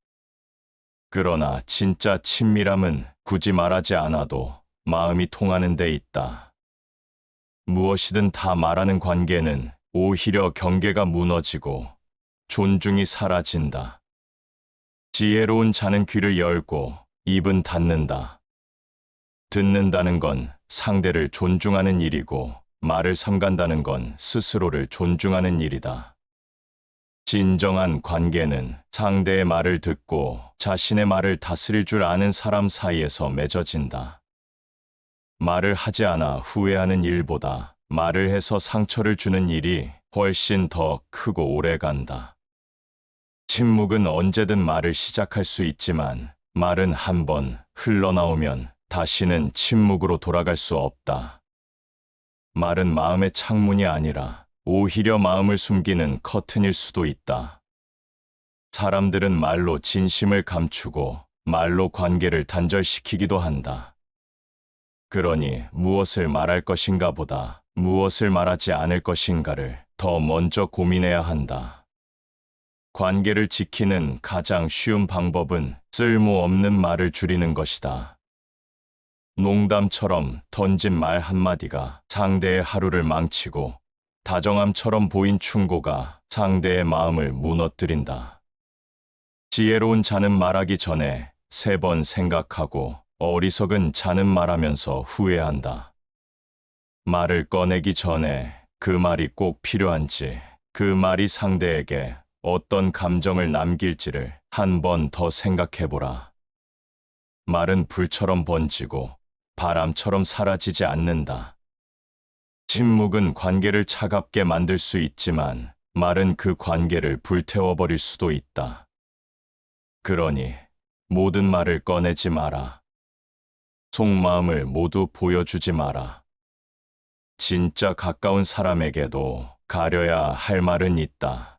그러나 진짜 친밀함은 굳이 말하지 않아도 마음이 통하는 데 있다. 무엇이든 다 말하는 관계는 오히려 경계가 무너지고 존중이 사라진다. 지혜로운 자는 귀를 열고 입은 닫는다. 듣는다는 건 상대를 존중하는 일이고 말을 삼간다는 건 스스로를 존중하는 일이다. 진정한 관계는 상대의 말을 듣고 자신의 말을 다스릴 줄 아는 사람 사이에서 맺어진다. 말을 하지 않아 후회하는 일보다 말을 해서 상처를 주는 일이 훨씬 더 크고 오래 간다. 침묵은 언제든 말을 시작할 수 있지만 말은 한번 흘러나오면 다시는 침묵으로 돌아갈 수 없다. 말은 마음의 창문이 아니라 오히려 마음을 숨기는 커튼일 수도 있다. 사람들은 말로 진심을 감추고 말로 관계를 단절시키기도 한다. 그러니 무엇을 말할 것인가 보다 무엇을 말하지 않을 것인가를 더 먼저 고민해야 한다. 관계를 지키는 가장 쉬운 방법은 쓸모없는 말을 줄이는 것이다. 농담처럼 던진 말 한마디가 상대의 하루를 망치고 다정함처럼 보인 충고가 상대의 마음을 무너뜨린다. 지혜로운 자는 말하기 전에 3번 생각하고 어리석은 자는 말하면서 후회한다. 말을 꺼내기 전에 그 말이 꼭 필요한지, 그 말이 상대에게 어떤 감정을 남길지를 한 번 더 생각해보라. 말은 불처럼 번지고 바람처럼 사라지지 않는다. 침묵은 관계를 차갑게 만들 수 있지만 말은 그 관계를 불태워버릴 수도 있다. 그러니 모든 말을 꺼내지 마라. 속마음을 모두 보여주지 마라. 진짜 가까운 사람에게도 가려야 할 말은 있다.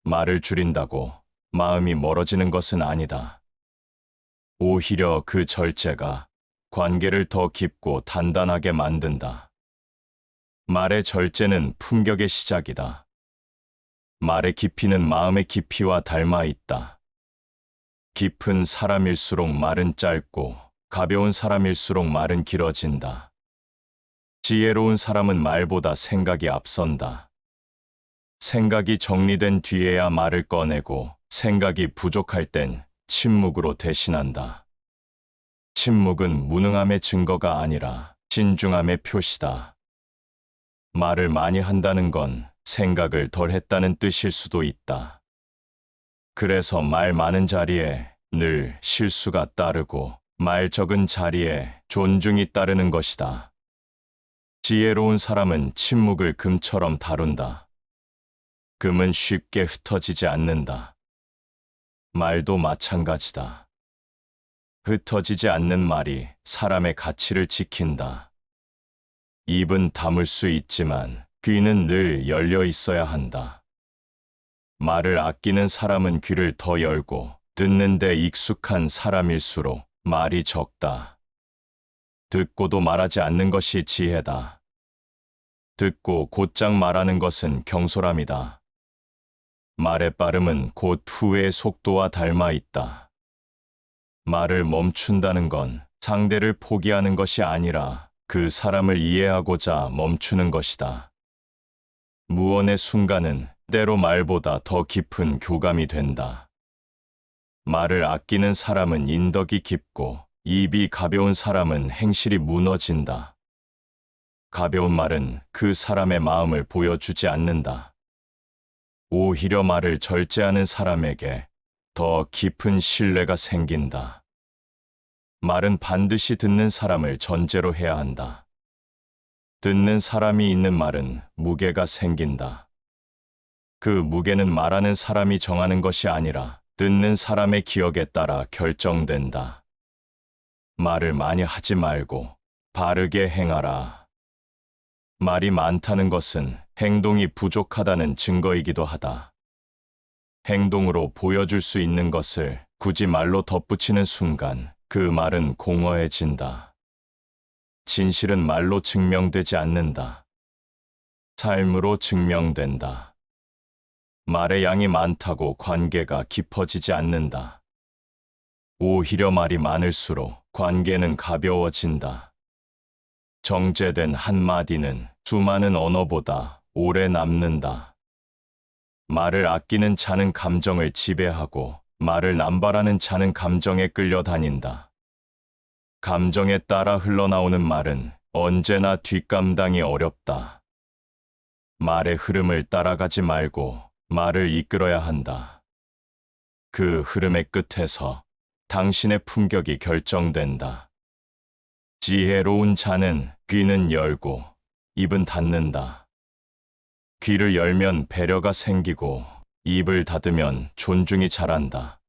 말을 줄인다고 마음이 멀어지는 것은 아니다. 오히려 그 절제가 관계를 더 깊고 단단하게 만든다. 말의 절제는 품격의 시작이다. 말의 깊이는 마음의 깊이와 닮아 있다. 깊은 사람일수록 말은 짧고 가벼운 사람일수록 말은 길어진다. 지혜로운 사람은 말보다 생각이 앞선다. 생각이 정리된 뒤에야 말을 꺼내고 생각이 부족할 땐 침묵으로 대신한다. 침묵은 무능함의 증거가 아니라 신중함의 표시다. 말을 많이 한다는 건 생각을 덜 했다는 뜻일 수도 있다. 그래서 말 많은 자리에 늘 실수가 따르고 말 적은 자리에 존중이 따르는 것이다. 지혜로운 사람은 침묵을 금처럼 다룬다. 금은 쉽게 흩어지지 않는다. 말도 마찬가지다. 흩어지지 않는 말이 사람의 가치를 지킨다. 입은 다물 수 있지만 귀는 늘 열려 있어야 한다. 말을 아끼는 사람은 귀를 더 열고 듣는 데 익숙한 사람일수록 말이 적다. 듣고도 말하지 않는 것이 지혜다. 듣고 곧장 말하는 것은 경솔함이다. 말의 빠름은 곧 후회의 속도와 닮아 있다. 말을 멈춘다는 건 상대를 포기하는 것이 아니라 그 사람을 이해하고자 멈추는 것이다. 무언의 순간은 때로 말보다 더 깊은 교감이 된다. 말을 아끼는 사람은 인덕이 깊고 입이 가벼운 사람은 행실이 무너진다. 가벼운 말은 그 사람의 마음을 보여주지 않는다. 오히려 말을 절제하는 사람에게 더 깊은 신뢰가 생긴다. 말은 반드시 듣는 사람을 전제로 해야 한다. 듣는 사람이 있는 말은 무게가 생긴다. 그 무게는 말하는 사람이 정하는 것이 아니라 듣는 사람의 기억에 따라 결정된다. 말을 많이 하지 말고 바르게 행하라. 말이 많다는 것은 행동이 부족하다는 증거이기도 하다. 행동으로 보여줄 수 있는 것을 굳이 말로 덧붙이는 순간 그 말은 공허해진다. 진실은 말로 증명되지 않는다. 삶으로 증명된다. 말의 양이 많다고 관계가 깊어지지 않는다. 오히려 말이 많을수록 관계는 가벼워진다. 정제된 한마디는 수많은 언어보다 오래 남는다. 말을 아끼는 자는 감정을 지배하고 말을 남발하는 자는 감정에 끌려다닌다. 감정에 따라 흘러나오는 말은 언제나 뒷감당이 어렵다. 말의 흐름을 따라가지 말고 말을 이끌어야 한다. 그 흐름의 끝에서 당신의 품격이 결정된다. 지혜로운 자는 귀는 열고 입은 닫는다. 귀를 열면 배려가 생기고 입을 닫으면 존중이 자란다.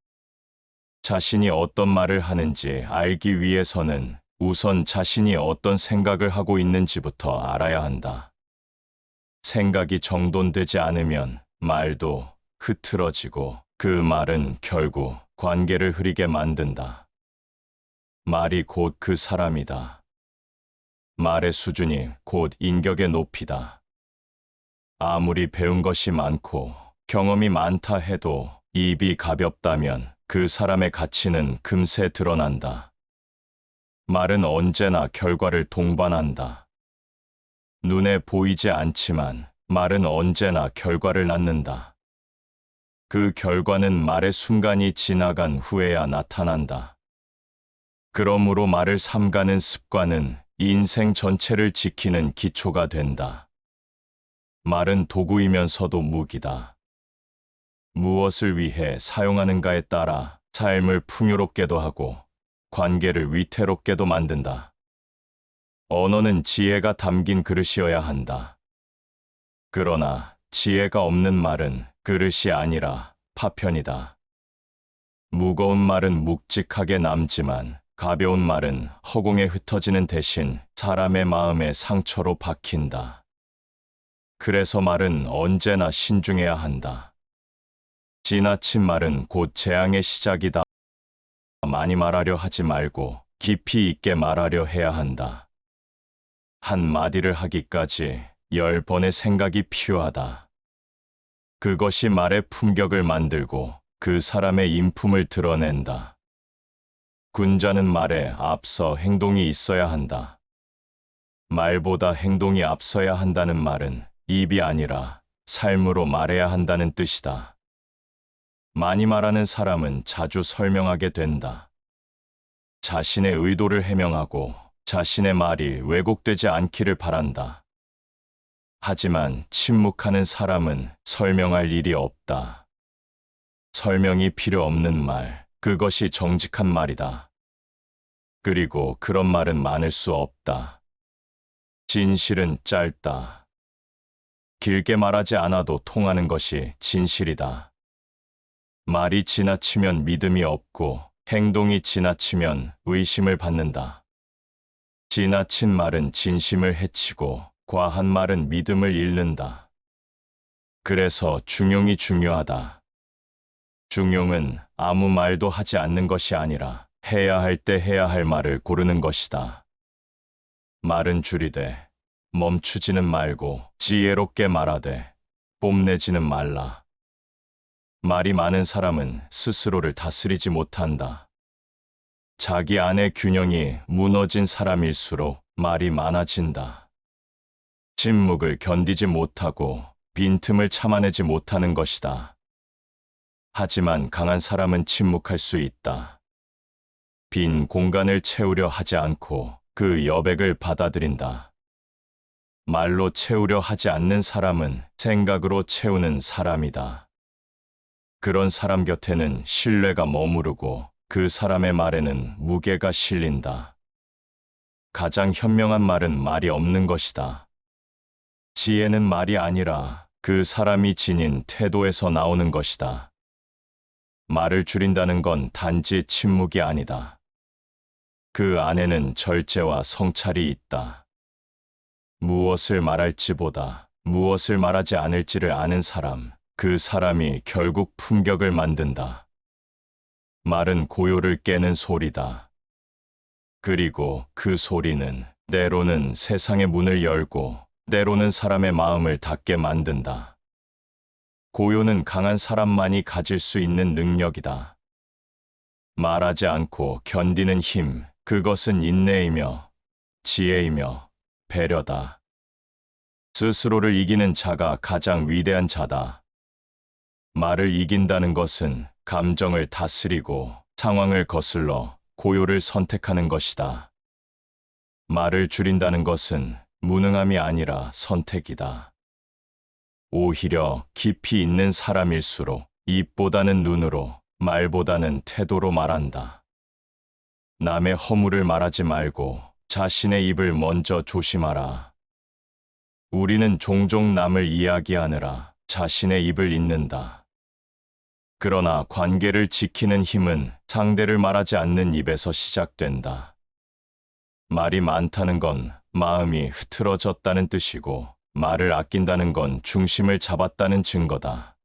자신이 어떤 말을 하는지 알기 위해서는 우선 자신이 어떤 생각을 하고 있는지부터 알아야 한다. 생각이 정돈되지 않으면 말도 흐트러지고 그 말은 결국 관계를 흐리게 만든다. 말이 곧 그 사람이다. 말의 수준이 곧 인격의 높이다. 아무리 배운 것이 많고 경험이 많다 해도 입이 가볍다면 그 사람의 가치는 금세 드러난다. 말은 언제나 결과를 동반한다. 눈에 보이지 않지만 말은 언제나 결과를 낳는다. 그 결과는 말의 순간이 지나간 후에야 나타난다. 그러므로 말을 삼가는 습관은 인생 전체를 지키는 기초가 된다. 말은 도구이면서도 무기다. 무엇을 위해 사용하는가에 따라 삶을 풍요롭게도 하고 관계를 위태롭게도 만든다. 언어는 지혜가 담긴 그릇이어야 한다. 그러나 지혜가 없는 말은 그릇이 아니라 파편이다. 무거운 말은 묵직하게 남지만 가벼운 말은 허공에 흩어지는 대신 사람의 마음에 상처로 박힌다. 그래서 말은 언제나 신중해야 한다. 지나친 말은 곧 재앙의 시작이다. 많이 말하려 하지 말고 깊이 있게 말하려 해야 한다. 한 마디를 하기까지 10번의 생각이 필요하다. 그것이 말의 품격을 만들고 그 사람의 인품을 드러낸다. 군자는 말에 앞서 행동이 있어야 한다. 말보다 행동이 앞서야 한다는 말은 입이 아니라 삶으로 말해야 한다는 뜻이다. 많이 말하는 사람은 자주 설명하게 된다. 자신의 의도를 해명하고 자신의 말이 왜곡되지 않기를 바란다. 하지만 침묵하는 사람은 설명할 일이 없다. 설명이 필요 없는 말, 그것이 정직한 말이다. 그리고 그런 말은 많을 수 없다. 진실은 짧다. 길게 말하지 않아도 통하는 것이 진실이다. 말이 지나치면 믿음이 없고 행동이 지나치면 의심을 받는다. 지나친 말은 진심을 해치고 과한 말은 믿음을 잃는다. 그래서 중용이 중요하다. 중용은 아무 말도 하지 않는 것이 아니라 해야 할 때 해야 할 말을 고르는 것이다. 말은 줄이되 멈추지는 말고 지혜롭게 말하되 뽐내지는 말라. 말이 많은 사람은 스스로를 다스리지 못한다. 자기 안의 균형이 무너진 사람일수록 말이 많아진다. 침묵을 견디지 못하고 빈틈을 참아내지 못하는 것이다. 하지만 강한 사람은 침묵할 수 있다. 빈 공간을 채우려 하지 않고 그 여백을 받아들인다. 말로 채우려 하지 않는 사람은 생각으로 채우는 사람이다. 그런 사람 곁에는 신뢰가 머무르고 그 사람의 말에는 무게가 실린다. 가장 현명한 말은 말이 없는 것이다. 지혜는 말이 아니라 그 사람이 지닌 태도에서 나오는 것이다. 말을 줄인다는 건 단지 침묵이 아니다. 그 안에는 절제와 성찰이 있다. 무엇을 말할지보다 무엇을 말하지 않을지를 아는 사람, 그 사람이 결국 품격을 만든다. 말은 고요를 깨는 소리다. 그리고 그 소리는 때로는 세상의 문을 열고 때로는 사람의 마음을 닫게 만든다. 고요는 강한 사람만이 가질 수 있는 능력이다. 말하지 않고 견디는 힘, 그것은 인내이며 지혜이며 배려다. 스스로를 이기는 자가 가장 위대한 자다. 말을 이긴다는 것은 감정을 다스리고 상황을 거슬러 고요를 선택하는 것이다. 말을 줄인다는 것은 무능함이 아니라 선택이다. 오히려 깊이 있는 사람일수록 입보다는 눈으로, 말보다는 태도로 말한다. 남의 허물을 말하지 말고 자신의 입을 먼저 조심하라. 우리는 종종 남을 이야기하느라 자신의 입을 잇는다. 그러나 관계를 지키는 힘은 상대를 말하지 않는 입에서 시작된다. 말이 많다는 건 마음이 흐트러졌다는 뜻이고, 말을 아낀다는 건 중심을 잡았다는 증거다.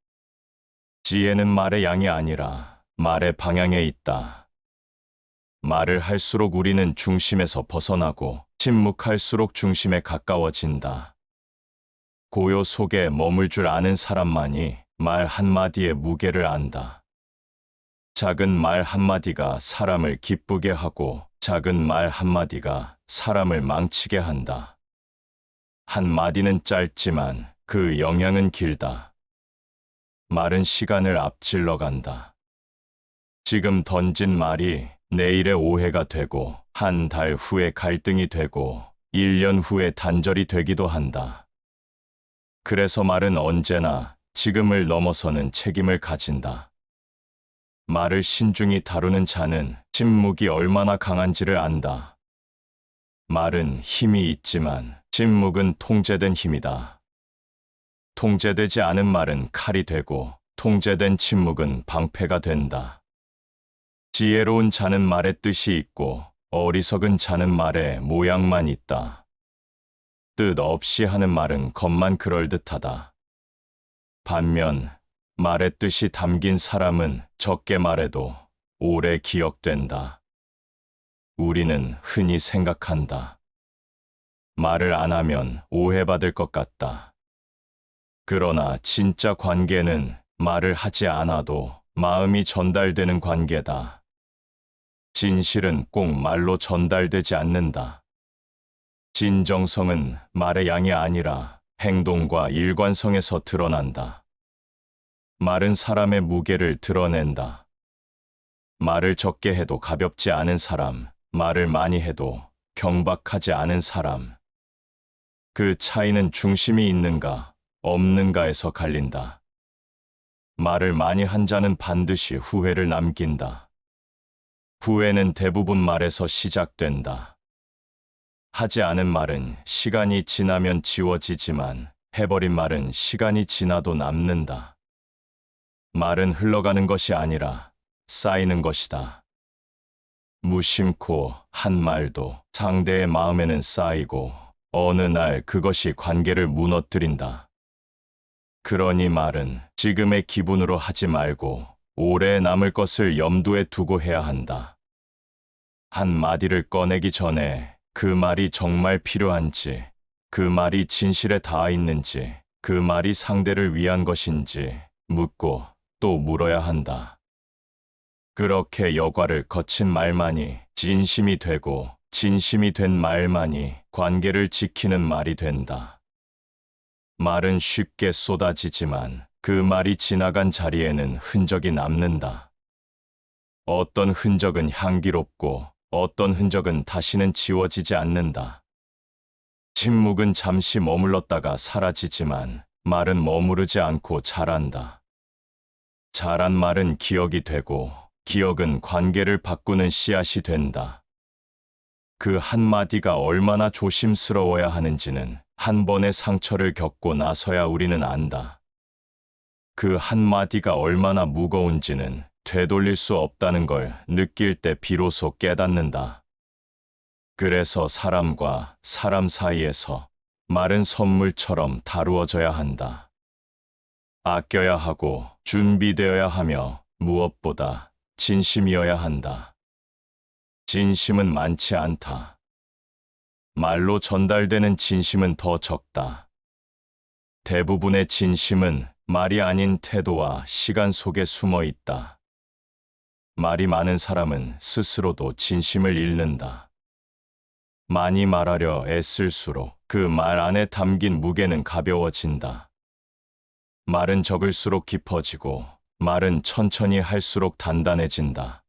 지혜는 말의 양이 아니라 말의 방향에 있다. 말을 할수록 우리는 중심에서 벗어나고 침묵할수록 중심에 가까워진다. 고요 속에 머물 줄 아는 사람만이 말 한마디의 무게를 안다. 작은 말 한마디가 사람을 기쁘게 하고 작은 말 한마디가 사람을 망치게 한다. 한마디는 짧지만 그 영향은 길다. 말은 시간을 앞질러 간다. 지금 던진 말이 내일의 오해가 되고 한 달 후에 갈등이 되고 1년 후에 단절이 되기도 한다. 그래서 말은 언제나 지금을 넘어서는 책임을 가진다. 말을 신중히 다루는 자는 침묵이 얼마나 강한지를 안다. 말은 힘이 있지만 침묵은 통제된 힘이다. 통제되지 않은 말은 칼이 되고 통제된 침묵은 방패가 된다. 지혜로운 자는 말에 뜻이 있고 어리석은 자는 말에 모양만 있다. 뜻 없이 하는 말은 겉만 그럴듯하다. 반면 말의 뜻이 담긴 사람은 적게 말해도 오래 기억된다. 우리는 흔히 생각한다. 말을 안 하면 오해받을 것 같다. 그러나 진짜 관계는 말을 하지 않아도 마음이 전달되는 관계다. 진실은 꼭 말로 전달되지 않는다. 진정성은 말의 양이 아니라 행동과 일관성에서 드러난다. 말은 사람의 무게를 드러낸다. 말을 적게 해도 가볍지 않은 사람, 말을 많이 해도 경박하지 않은 사람. 그 차이는 중심이 있는가, 없는가에서 갈린다. 말을 많이 한 자는 반드시 후회를 남긴다. 후회는 대부분 말에서 시작된다. 하지 않은 말은 시간이 지나면 지워지지만 해버린 말은 시간이 지나도 남는다. 말은 흘러가는 것이 아니라 쌓이는 것이다. 무심코 한 말도 상대의 마음에는 쌓이고 어느 날 그것이 관계를 무너뜨린다. 그러니 말은 지금의 기분으로 하지 말고 오래 남을 것을 염두에 두고 해야 한다. 한 마디를 꺼내기 전에 그 말이 정말 필요한지, 그 말이 진실에 닿아 있는지, 그 말이 상대를 위한 것인지 묻고 또 물어야 한다. 그렇게 여과를 거친 말만이 진심이 되고 진심이 된 말만이 관계를 지키는 말이 된다. 말은 쉽게 쏟아지지만 그 말이 지나간 자리에는 흔적이 남는다. 어떤 흔적은 향기롭고 어떤 흔적은 다시는 지워지지 않는다. 침묵은 잠시 머물렀다가 사라지지만 말은 머무르지 않고 자란다. 자란 말은 기억이 되고 기억은 관계를 바꾸는 씨앗이 된다. 그 한마디가 얼마나 조심스러워야 하는지는 한 번의 상처를 겪고 나서야 우리는 안다. 그 한마디가 얼마나 무거운지는 되돌릴 수 없다는 걸 느낄 때 비로소 깨닫는다. 그래서 사람과 사람 사이에서 말은 선물처럼 다루어져야 한다. 아껴야 하고 준비되어야 하며 무엇보다 진심이어야 한다. 진심은 많지 않다. 말로 전달되는 진심은 더 적다. 대부분의 진심은 말이 아닌 태도와 시간 속에 숨어 있다. 말이 많은 사람은 스스로도 진심을 잃는다. 많이 말하려 애쓸수록 그 말 안에 담긴 무게는 가벼워진다. 말은 적을수록 깊어지고 말은 천천히 할수록 단단해진다.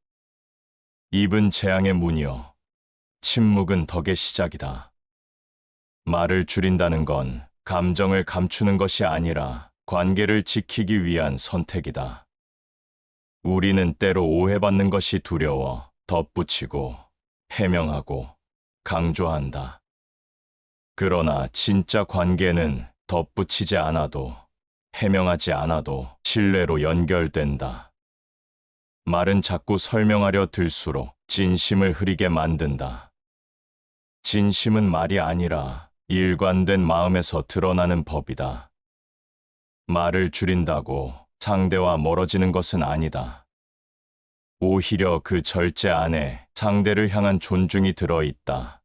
입은 재앙의 문이요. 침묵은 덕의 시작이다. 말을 줄인다는 건 감정을 감추는 것이 아니라 관계를 지키기 위한 선택이다. 우리는 때로 오해받는 것이 두려워 덧붙이고 해명하고 강조한다. 그러나 진짜 관계는 덧붙이지 않아도 해명하지 않아도 신뢰로 연결된다. 말은 자꾸 설명하려 들수록 진심을 흐리게 만든다. 진심은 말이 아니라 일관된 마음에서 드러나는 법이다. 말을 줄인다고 상대와 멀어지는 것은 아니다. 오히려 그 절제 안에 상대를 향한 존중이 들어있다.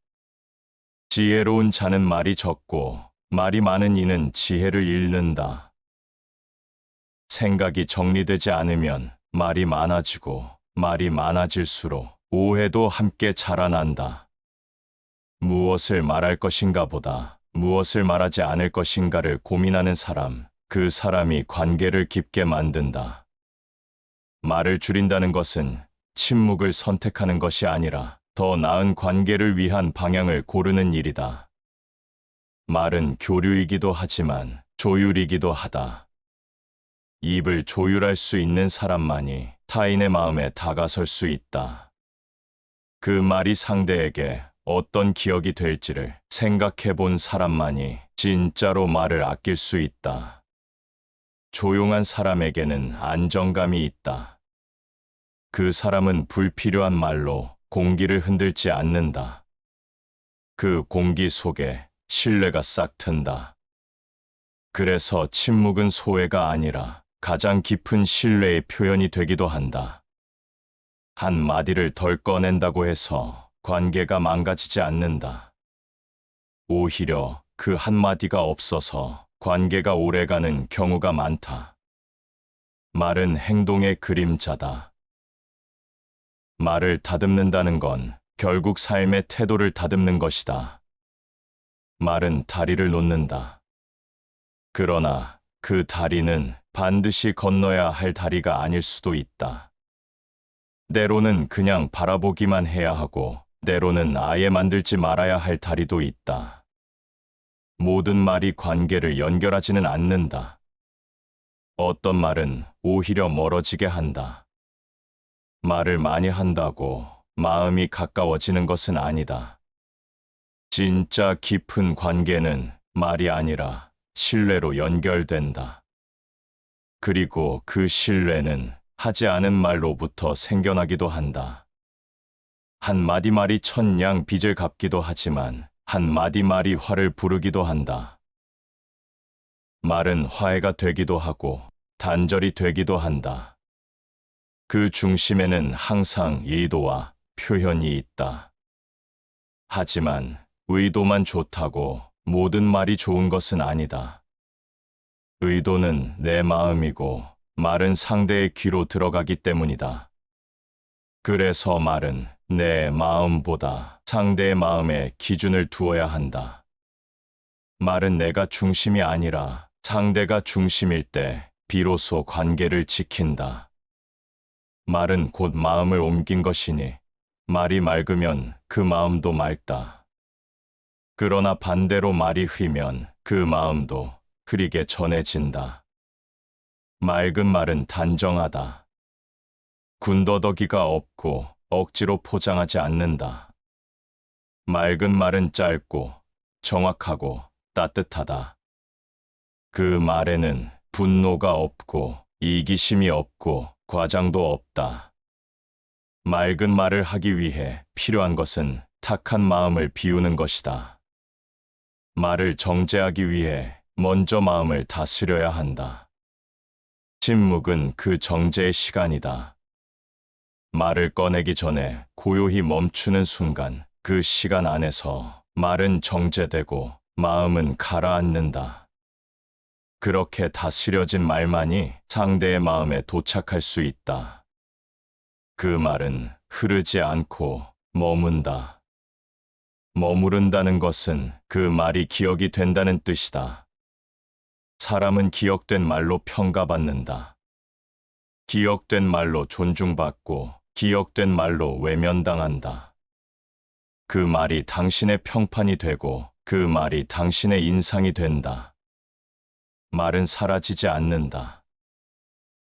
지혜로운 자는 말이 적고 말이 많은 이는 지혜를 잃는다. 생각이 정리되지 않으면 말이 많아지고 말이 많아질수록 오해도 함께 자라난다. 무엇을 말할 것인가 보다 무엇을 말하지 않을 것인가를 고민하는 사람, 그 사람이 관계를 깊게 만든다. 말을 줄인다는 것은 침묵을 선택하는 것이 아니라 더 나은 관계를 위한 방향을 고르는 일이다. 말은 교류이기도 하지만 조율이기도 하다. 입을 조율할 수 있는 사람만이 타인의 마음에 다가설 수 있다. 그 말이 상대에게 어떤 기억이 될지를 생각해 본 사람만이 진짜로 말을 아낄 수 있다. 조용한 사람에게는 안정감이 있다. 그 사람은 불필요한 말로 공기를 흔들지 않는다. 그 공기 속에 신뢰가 싹 튼다. 그래서 침묵은 소외가 아니라 가장 깊은 신뢰의 표현이 되기도 한다. 한 마디를 덜 꺼낸다고 해서 관계가 망가지지 않는다. 오히려 그 한마디가 없어서 관계가 오래가는 경우가 많다. 말은 행동의 그림자다. 말을 다듬는다는 건 결국 삶의 태도를 다듬는 것이다. 말은 다리를 놓는다. 그러나 그 다리는 반드시 건너야 할 다리가 아닐 수도 있다. 때로는 그냥 바라보기만 해야 하고 때로는 아예 만들지 말아야 할 다리도 있다. 모든 말이 관계를 연결하지는 않는다. 어떤 말은 오히려 멀어지게 한다. 말을 많이 한다고 마음이 가까워지는 것은 아니다. 진짜 깊은 관계는 말이 아니라 신뢰로 연결된다. 그리고 그 신뢰는 하지 않은 말로부터 생겨나기도 한다. 한마디 말이 천냥 빚을 갚기도 하지만 한마디 말이 화를 부르기도 한다. 말은 화해가 되기도 하고 단절이 되기도 한다. 그 중심에는 항상 의도와 표현이 있다. 하지만 의도만 좋다고 모든 말이 좋은 것은 아니다. 의도는 내 마음이고 말은 상대의 귀로 들어가기 때문이다. 그래서 말은 내 마음보다 상대의 마음에 기준을 두어야 한다. 말은 내가 중심이 아니라 상대가 중심일 때 비로소 관계를 지킨다. 말은 곧 마음을 옮긴 것이니 말이 맑으면 그 마음도 맑다. 그러나 반대로 말이 흐리면 그 마음도 흐리게 전해진다. 맑은 말은 단정하다. 군더더기가 없고 억지로 포장하지 않는다. 맑은 말은 짧고 정확하고 따뜻하다. 그 말에는 분노가 없고 이기심이 없고 과장도 없다. 맑은 말을 하기 위해 필요한 것은 탁한 마음을 비우는 것이다. 말을 정제하기 위해 먼저 마음을 다스려야 한다. 침묵은 그 정제의 시간이다. 말을 꺼내기 전에 고요히 멈추는 순간, 그 시간 안에서 말은 정제되고 마음은 가라앉는다. 그렇게 다스려진 말만이 상대의 마음에 도착할 수 있다. 그 말은 흐르지 않고 머문다. 머무른다는 것은 그 말이 기억이 된다는 뜻이다. 사람은 기억된 말로 평가받는다. 기억된 말로 존중받고 기억된 말로 외면당한다. 그 말이 당신의 평판이 되고 그 말이 당신의 인상이 된다. 말은 사라지지 않는다.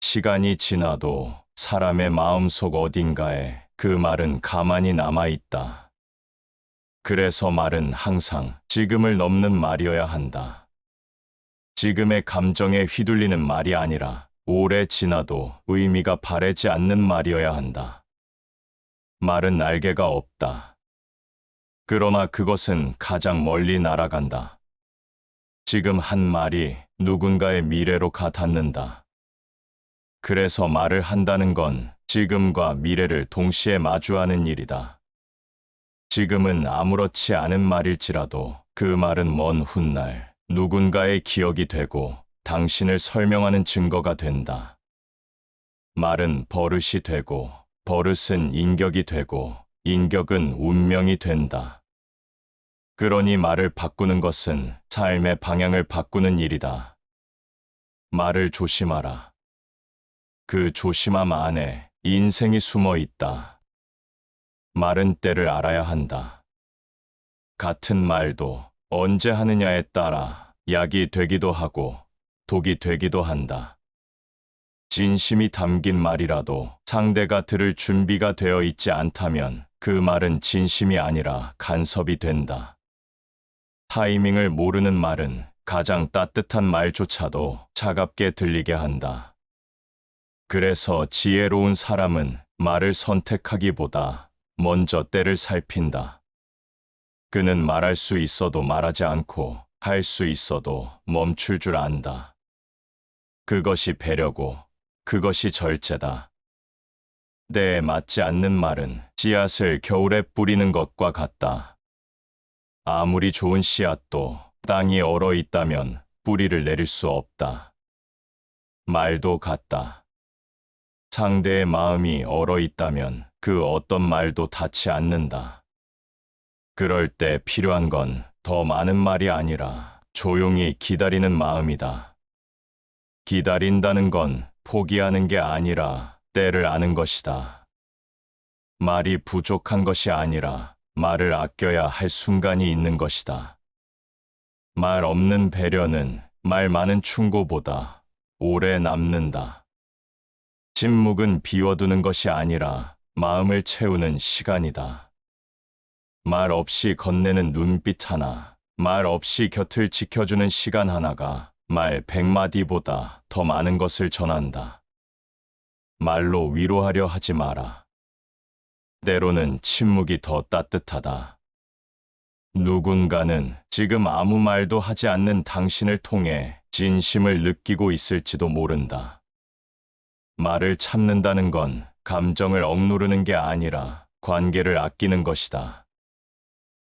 시간이 지나도 사람의 마음속 어딘가에 그 말은 가만히 남아있다. 그래서 말은 항상 지금을 넘는 말이어야 한다. 지금의 감정에 휘둘리는 말이 아니라 오래 지나도 의미가 바래지 않는 말이어야 한다. 말은 날개가 없다. 그러나 그것은 가장 멀리 날아간다. 지금 한 말이 누군가의 미래로 가 닿는다. 그래서 말을 한다는 건 지금과 미래를 동시에 마주하는 일이다. 지금은 아무렇지 않은 말일지라도 그 말은 먼 훗날 누군가의 기억이 되고 당신을 설명하는 증거가 된다. 말은 버릇이 되고 버릇은 인격이 되고 인격은 운명이 된다. 그러니 말을 바꾸는 것은 삶의 방향을 바꾸는 일이다. 말을 조심하라. 그 조심함 안에 인생이 숨어 있다. 말은 때를 알아야 한다. 같은 말도 언제 하느냐에 따라 약이 되기도 하고 독이 되기도 한다. 진심이 담긴 말이라도 상대가 들을 준비가 되어 있지 않다면 그 말은 진심이 아니라 간섭이 된다. 타이밍을 모르는 말은 가장 따뜻한 말조차도 차갑게 들리게 한다. 그래서 지혜로운 사람은 말을 선택하기보다 먼저 때를 살핀다. 그는 말할 수 있어도 말하지 않고 할 수 있어도 멈출 줄 안다. 그것이 배려고 그것이 절제다. 때에 맞지 않는 말은 씨앗을 겨울에 뿌리는 것과 같다. 아무리 좋은 씨앗도 땅이 얼어 있다면 뿌리를 내릴 수 없다. 말도 같다. 상대의 마음이 얼어 있다면 그 어떤 말도 닿지 않는다. 그럴 때 필요한 건 더 많은 말이 아니라 조용히 기다리는 마음이다. 기다린다는 건 포기하는 게 아니라 때를 아는 것이다. 말이 부족한 것이 아니라 말을 아껴야 할 순간이 있는 것이다. 말 없는 배려는 말 많은 충고보다 오래 남는다. 침묵은 비워두는 것이 아니라 마음을 채우는 시간이다. 말 없이 건네는 눈빛 하나, 말 없이 곁을 지켜주는 시간 하나가 말 100마디보다 더 많은 것을 전한다. 말로 위로하려 하지 마라. 때로는 침묵이 더 따뜻하다. 누군가는 지금 아무 말도 하지 않는 당신을 통해 진심을 느끼고 있을지도 모른다. 말을 참는다는 건 감정을 억누르는 게 아니라 관계를 아끼는 것이다.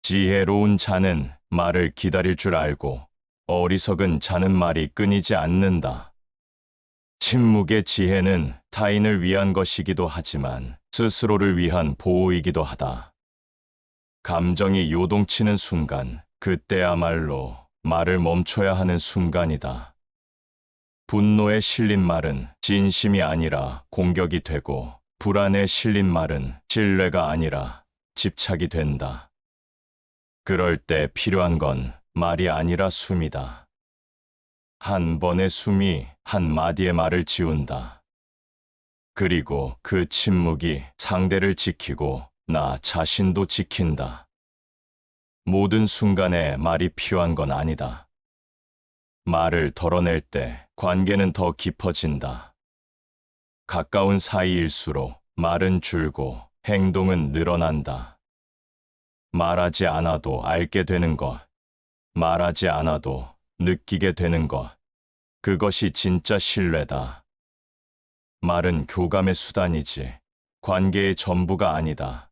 지혜로운 자는 말을 기다릴 줄 알고 어리석은 자는 말이 끊이지 않는다. 침묵의 지혜는 타인을 위한 것이기도 하지만 스스로를 위한 보호이기도 하다. 감정이 요동치는 순간, 그때야말로 말을 멈춰야 하는 순간이다. 분노에 실린 말은 진심이 아니라 공격이 되고, 불안에 실린 말은 신뢰가 아니라 집착이 된다. 그럴 때 필요한 건 말이 아니라 숨이다. 한 번의 숨이 한 마디의 말을 지운다. 그리고 그 침묵이 상대를 지키고 나 자신도 지킨다. 모든 순간에 말이 필요한 건 아니다. 말을 덜어낼 때 관계는 더 깊어진다. 가까운 사이일수록 말은 줄고 행동은 늘어난다. 말하지 않아도 알게 되는 것, 말하지 않아도 느끼게 되는 것, 그것이 진짜 신뢰다. 말은 교감의 수단이지 관계의 전부가 아니다.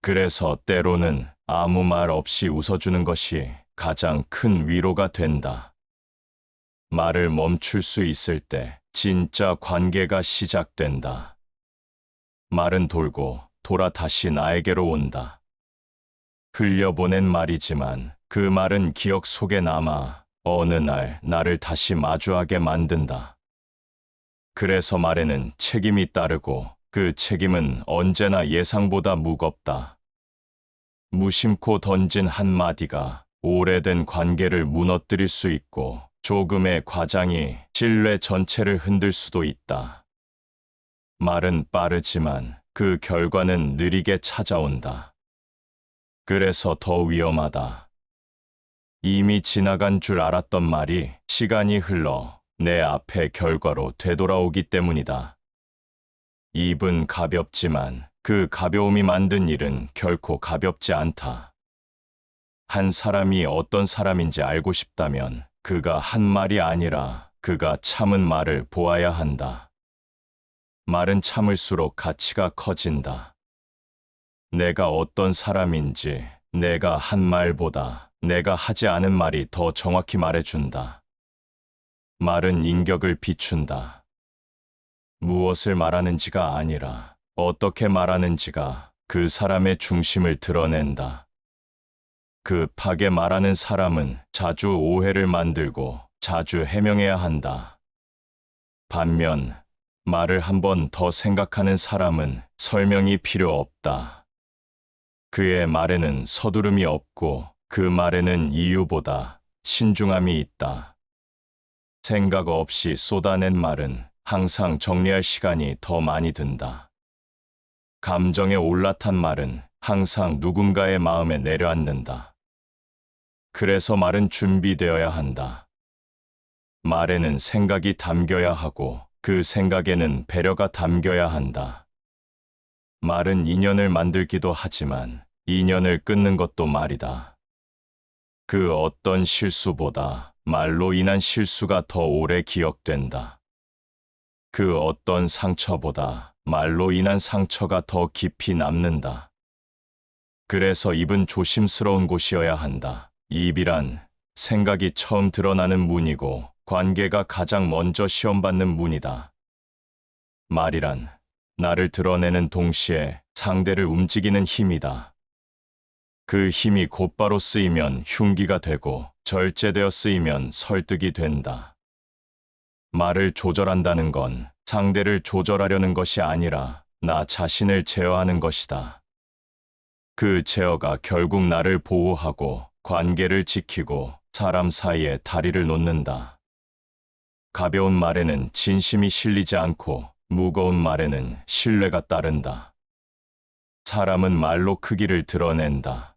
그래서 때로는 아무 말 없이 웃어주는 것이 가장 큰 위로가 된다. 말을 멈출 수 있을 때 진짜 관계가 시작된다. 말은 돌고 돌아 다시 나에게로 온다. 흘려보낸 말이지만 그 말은 기억 속에 남아 어느 날 나를 다시 마주하게 만든다. 그래서 말에는 책임이 따르고 그 책임은 언제나 예상보다 무겁다. 무심코 던진 한마디가 오래된 관계를 무너뜨릴 수 있고 조금의 과장이 신뢰 전체를 흔들 수도 있다. 말은 빠르지만 그 결과는 느리게 찾아온다. 그래서 더 위험하다. 이미 지나간 줄 알았던 말이 시간이 흘러 내 앞에 결과로 되돌아오기 때문이다. 입은 가볍지만 그 가벼움이 만든 일은 결코 가볍지 않다. 한 사람이 어떤 사람인지 알고 싶다면 그가 한 말이 아니라 그가 참은 말을 보아야 한다. 말은 참을수록 가치가 커진다. 내가 어떤 사람인지 내가 한 말보다 내가 하지 않은 말이 더 정확히 말해준다. 말은 인격을 비춘다. 무엇을 말하는지가 아니라 어떻게 말하는지가 그 사람의 중심을 드러낸다. 급하게 말하는 사람은 자주 오해를 만들고 자주 해명해야 한다. 반면 말을 한 번 더 생각하는 사람은 설명이 필요 없다. 그의 말에는 서두름이 없고 그 말에는 이유보다 신중함이 있다. 생각 없이 쏟아낸 말은 항상 정리할 시간이 더 많이 든다. 감정에 올라탄 말은 항상 누군가의 마음에 내려앉는다. 그래서 말은 준비되어야 한다. 말에는 생각이 담겨야 하고 그 생각에는 배려가 담겨야 한다. 말은 인연을 만들기도 하지만 인연을 끊는 것도 말이다. 그 어떤 실수보다 말로 인한 실수가 더 오래 기억된다. 그 어떤 상처보다 말로 인한 상처가 더 깊이 남는다. 그래서 입은 조심스러운 곳이어야 한다. 입이란 생각이 처음 드러나는 문이고 관계가 가장 먼저 시험받는 문이다. 말이란 나를 드러내는 동시에 상대를 움직이는 힘이다. 그 힘이 곧바로 쓰이면 흉기가 되고 절제되어 쓰이면 설득이 된다. 말을 조절한다는 건 상대를 조절하려는 것이 아니라 나 자신을 제어하는 것이다. 그 제어가 결국 나를 보호하고 관계를 지키고 사람 사이에 다리를 놓는다. 가벼운 말에는 진심이 실리지 않고 무거운 말에는 신뢰가 따른다. 사람은 말로 크기를 드러낸다.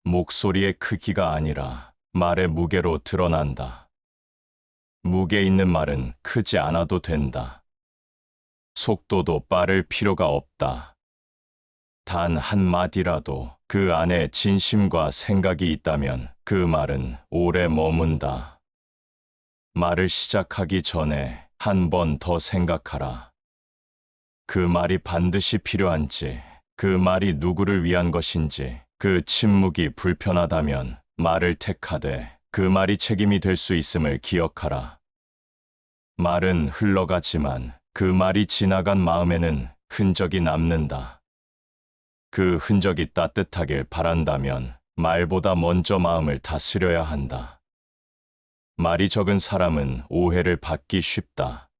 목소리의 크기가 아니라 말의 무게로 드러난다. 무게 있는 말은 크지 않아도 된다. 속도도 빠를 필요가 없다. 단 한마디라도 그 안에 진심과 생각이 있다면 그 말은 오래 머문다. 말을 시작하기 전에 한 번 더 생각하라. 그 말이 반드시 필요한지, 그 말이 누구를 위한 것인지, 그 침묵이 불편하다면 말을 택하되 그 말이 책임이 될 수 있음을 기억하라. 말은 흘러가지만 그 말이 지나간 마음에는 흔적이 남는다. 그 흔적이 따뜻하길 바란다면 말보다 먼저 마음을 다스려야 한다. 말이 적은 사람은 오해를 받기 쉽다.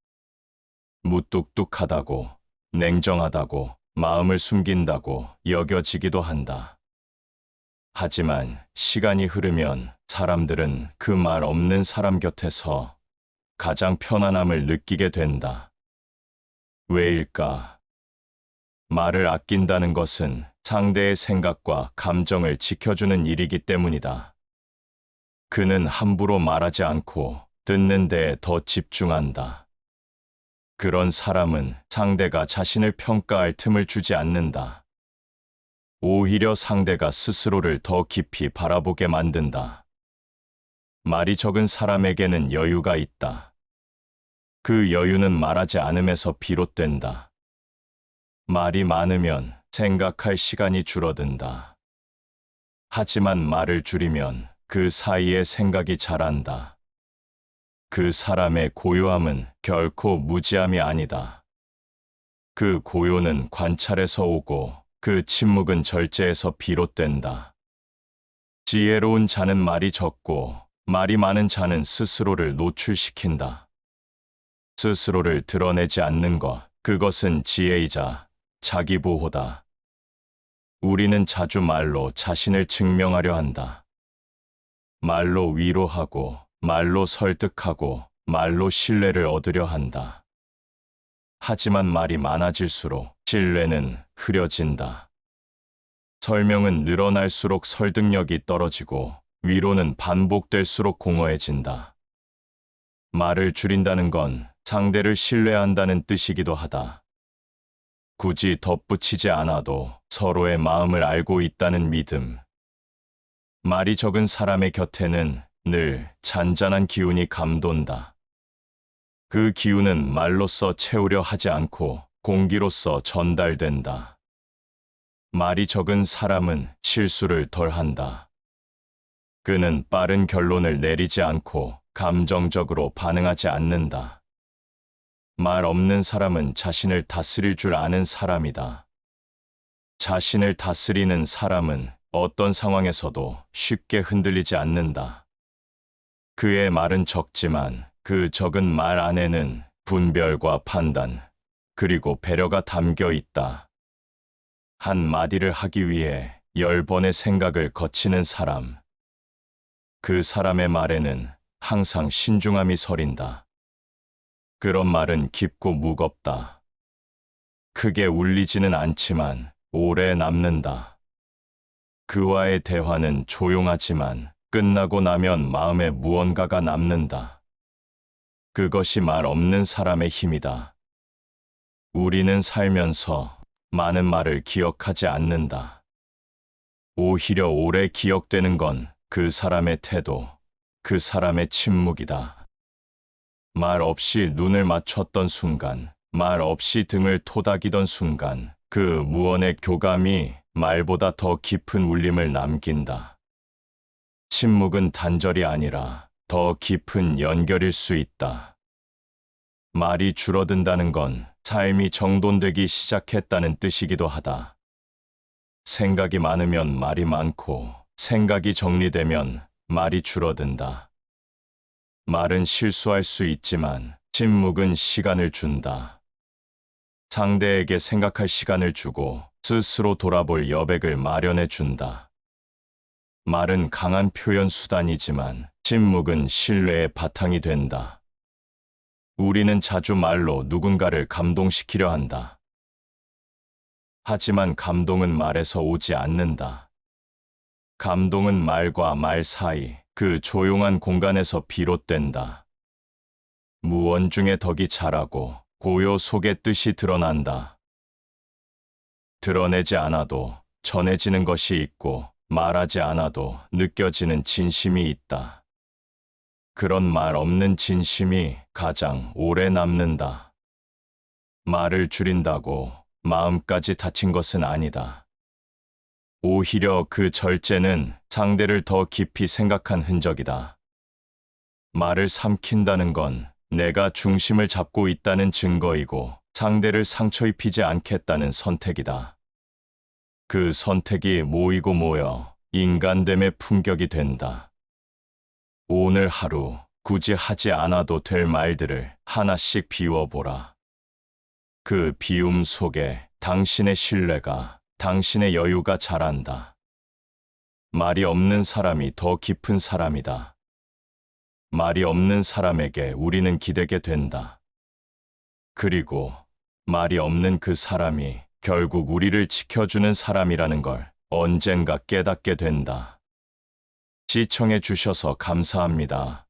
무뚝뚝하다고, 냉정하다고, 마음을 숨긴다고 여겨지기도 한다. 하지만 시간이 흐르면 사람들은 그 말 없는 사람 곁에서 가장 편안함을 느끼게 된다. 왜일까? 말을 아낀다는 것은 상대의 생각과 감정을 지켜주는 일이기 때문이다. 그는 함부로 말하지 않고 듣는 데에 더 집중한다. 그런 사람은 상대가 자신을 평가할 틈을 주지 않는다. 오히려 상대가 스스로를 더 깊이 바라보게 만든다. 말이 적은 사람에게는 여유가 있다. 그 여유는 말하지 않음에서 비롯된다. 말이 많으면 생각할 시간이 줄어든다. 하지만 말을 줄이면 그 사이에 생각이 자란다. 그 사람의 고요함은 결코 무지함이 아니다. 그 고요는 관찰에서 오고 그 침묵은 절제에서 비롯된다. 지혜로운 자는 말이 적고 말이 많은 자는 스스로를 노출시킨다. 스스로를 드러내지 않는 것, 그것은 지혜이자 자기보호다. 우리는 자주 말로 자신을 증명하려 한다. 말로 위로하고, 말로 설득하고, 말로 신뢰를 얻으려 한다. 하지만 말이 많아질수록 신뢰는 흐려진다. 설명은 늘어날수록 설득력이 떨어지고, 위로는 반복될수록 공허해진다. 말을 줄인다는 건 상대를 신뢰한다는 뜻이기도 하다. 굳이 덧붙이지 않아도 서로의 마음을 알고 있다는 믿음. 말이 적은 사람의 곁에는 늘 잔잔한 기운이 감돈다. 그 기운은 말로써 채우려 하지 않고 공기로서 전달된다. 말이 적은 사람은 실수를 덜 한다. 그는 빠른 결론을 내리지 않고 감정적으로 반응하지 않는다. 말 없는 사람은 자신을 다스릴 줄 아는 사람이다. 자신을 다스리는 사람은 어떤 상황에서도 쉽게 흔들리지 않는다. 그의 말은 적지만 그 적은 말 안에는 분별과 판단, 그리고 배려가 담겨 있다. 한 마디를 하기 위해 10번의 생각을 거치는 사람. 그 사람의 말에는 항상 신중함이 서린다. 그런 말은 깊고 무겁다. 크게 울리지는 않지만 오래 남는다. 그와의 대화는 조용하지만 끝나고 나면 마음에 무언가가 남는다. 그것이 말 없는 사람의 힘이다. 우리는 살면서 많은 말을 기억하지 않는다. 오히려 오래 기억되는 건 그 사람의 태도, 그 사람의 침묵이다. 말 없이 눈을 맞췄던 순간, 말 없이 등을 토닥이던 순간, 그 무언의 교감이 말보다 더 깊은 울림을 남긴다. 침묵은 단절이 아니라 더 깊은 연결일 수 있다. 말이 줄어든다는 건 삶이 정돈되기 시작했다는 뜻이기도 하다. 생각이 많으면 말이 많고, 생각이 정리되면 말이 줄어든다. 말은 실수할 수 있지만 침묵은 시간을 준다. 상대에게 생각할 시간을 주고 스스로 돌아볼 여백을 마련해 준다. 말은 강한 표현 수단이지만 침묵은 신뢰의 바탕이 된다. 우리는 자주 말로 누군가를 감동시키려 한다. 하지만 감동은 말에서 오지 않는다. 감동은 말과 말 사이 그 조용한 공간에서 비롯된다. 무언 중에 덕이 자라고 고요 속의 뜻이 드러난다. 드러내지 않아도 전해지는 것이 있고 말하지 않아도 느껴지는 진심이 있다. 그런 말 없는 진심이 가장 오래 남는다. 말을 줄인다고 마음까지 다친 것은 아니다. 오히려 그 절제는 상대를 더 깊이 생각한 흔적이다. 말을 삼킨다는 건 내가 중심을 잡고 있다는 증거이고 상대를 상처 입히지 않겠다는 선택이다. 그 선택이 모이고 모여 인간됨의 품격이 된다. 오늘 하루 굳이 하지 않아도 될 말들을 하나씩 비워보라. 그 비움 속에 당신의 신뢰가, 당신의 여유가 자란다. 말이 없는 사람이 더 깊은 사람이다. 말이 없는 사람에게 우리는 기대게 된다. 그리고 말이 없는 그 사람이 결국 우리를 지켜주는 사람이라는 걸 언젠가 깨닫게 된다. 시청해 주셔서 감사합니다.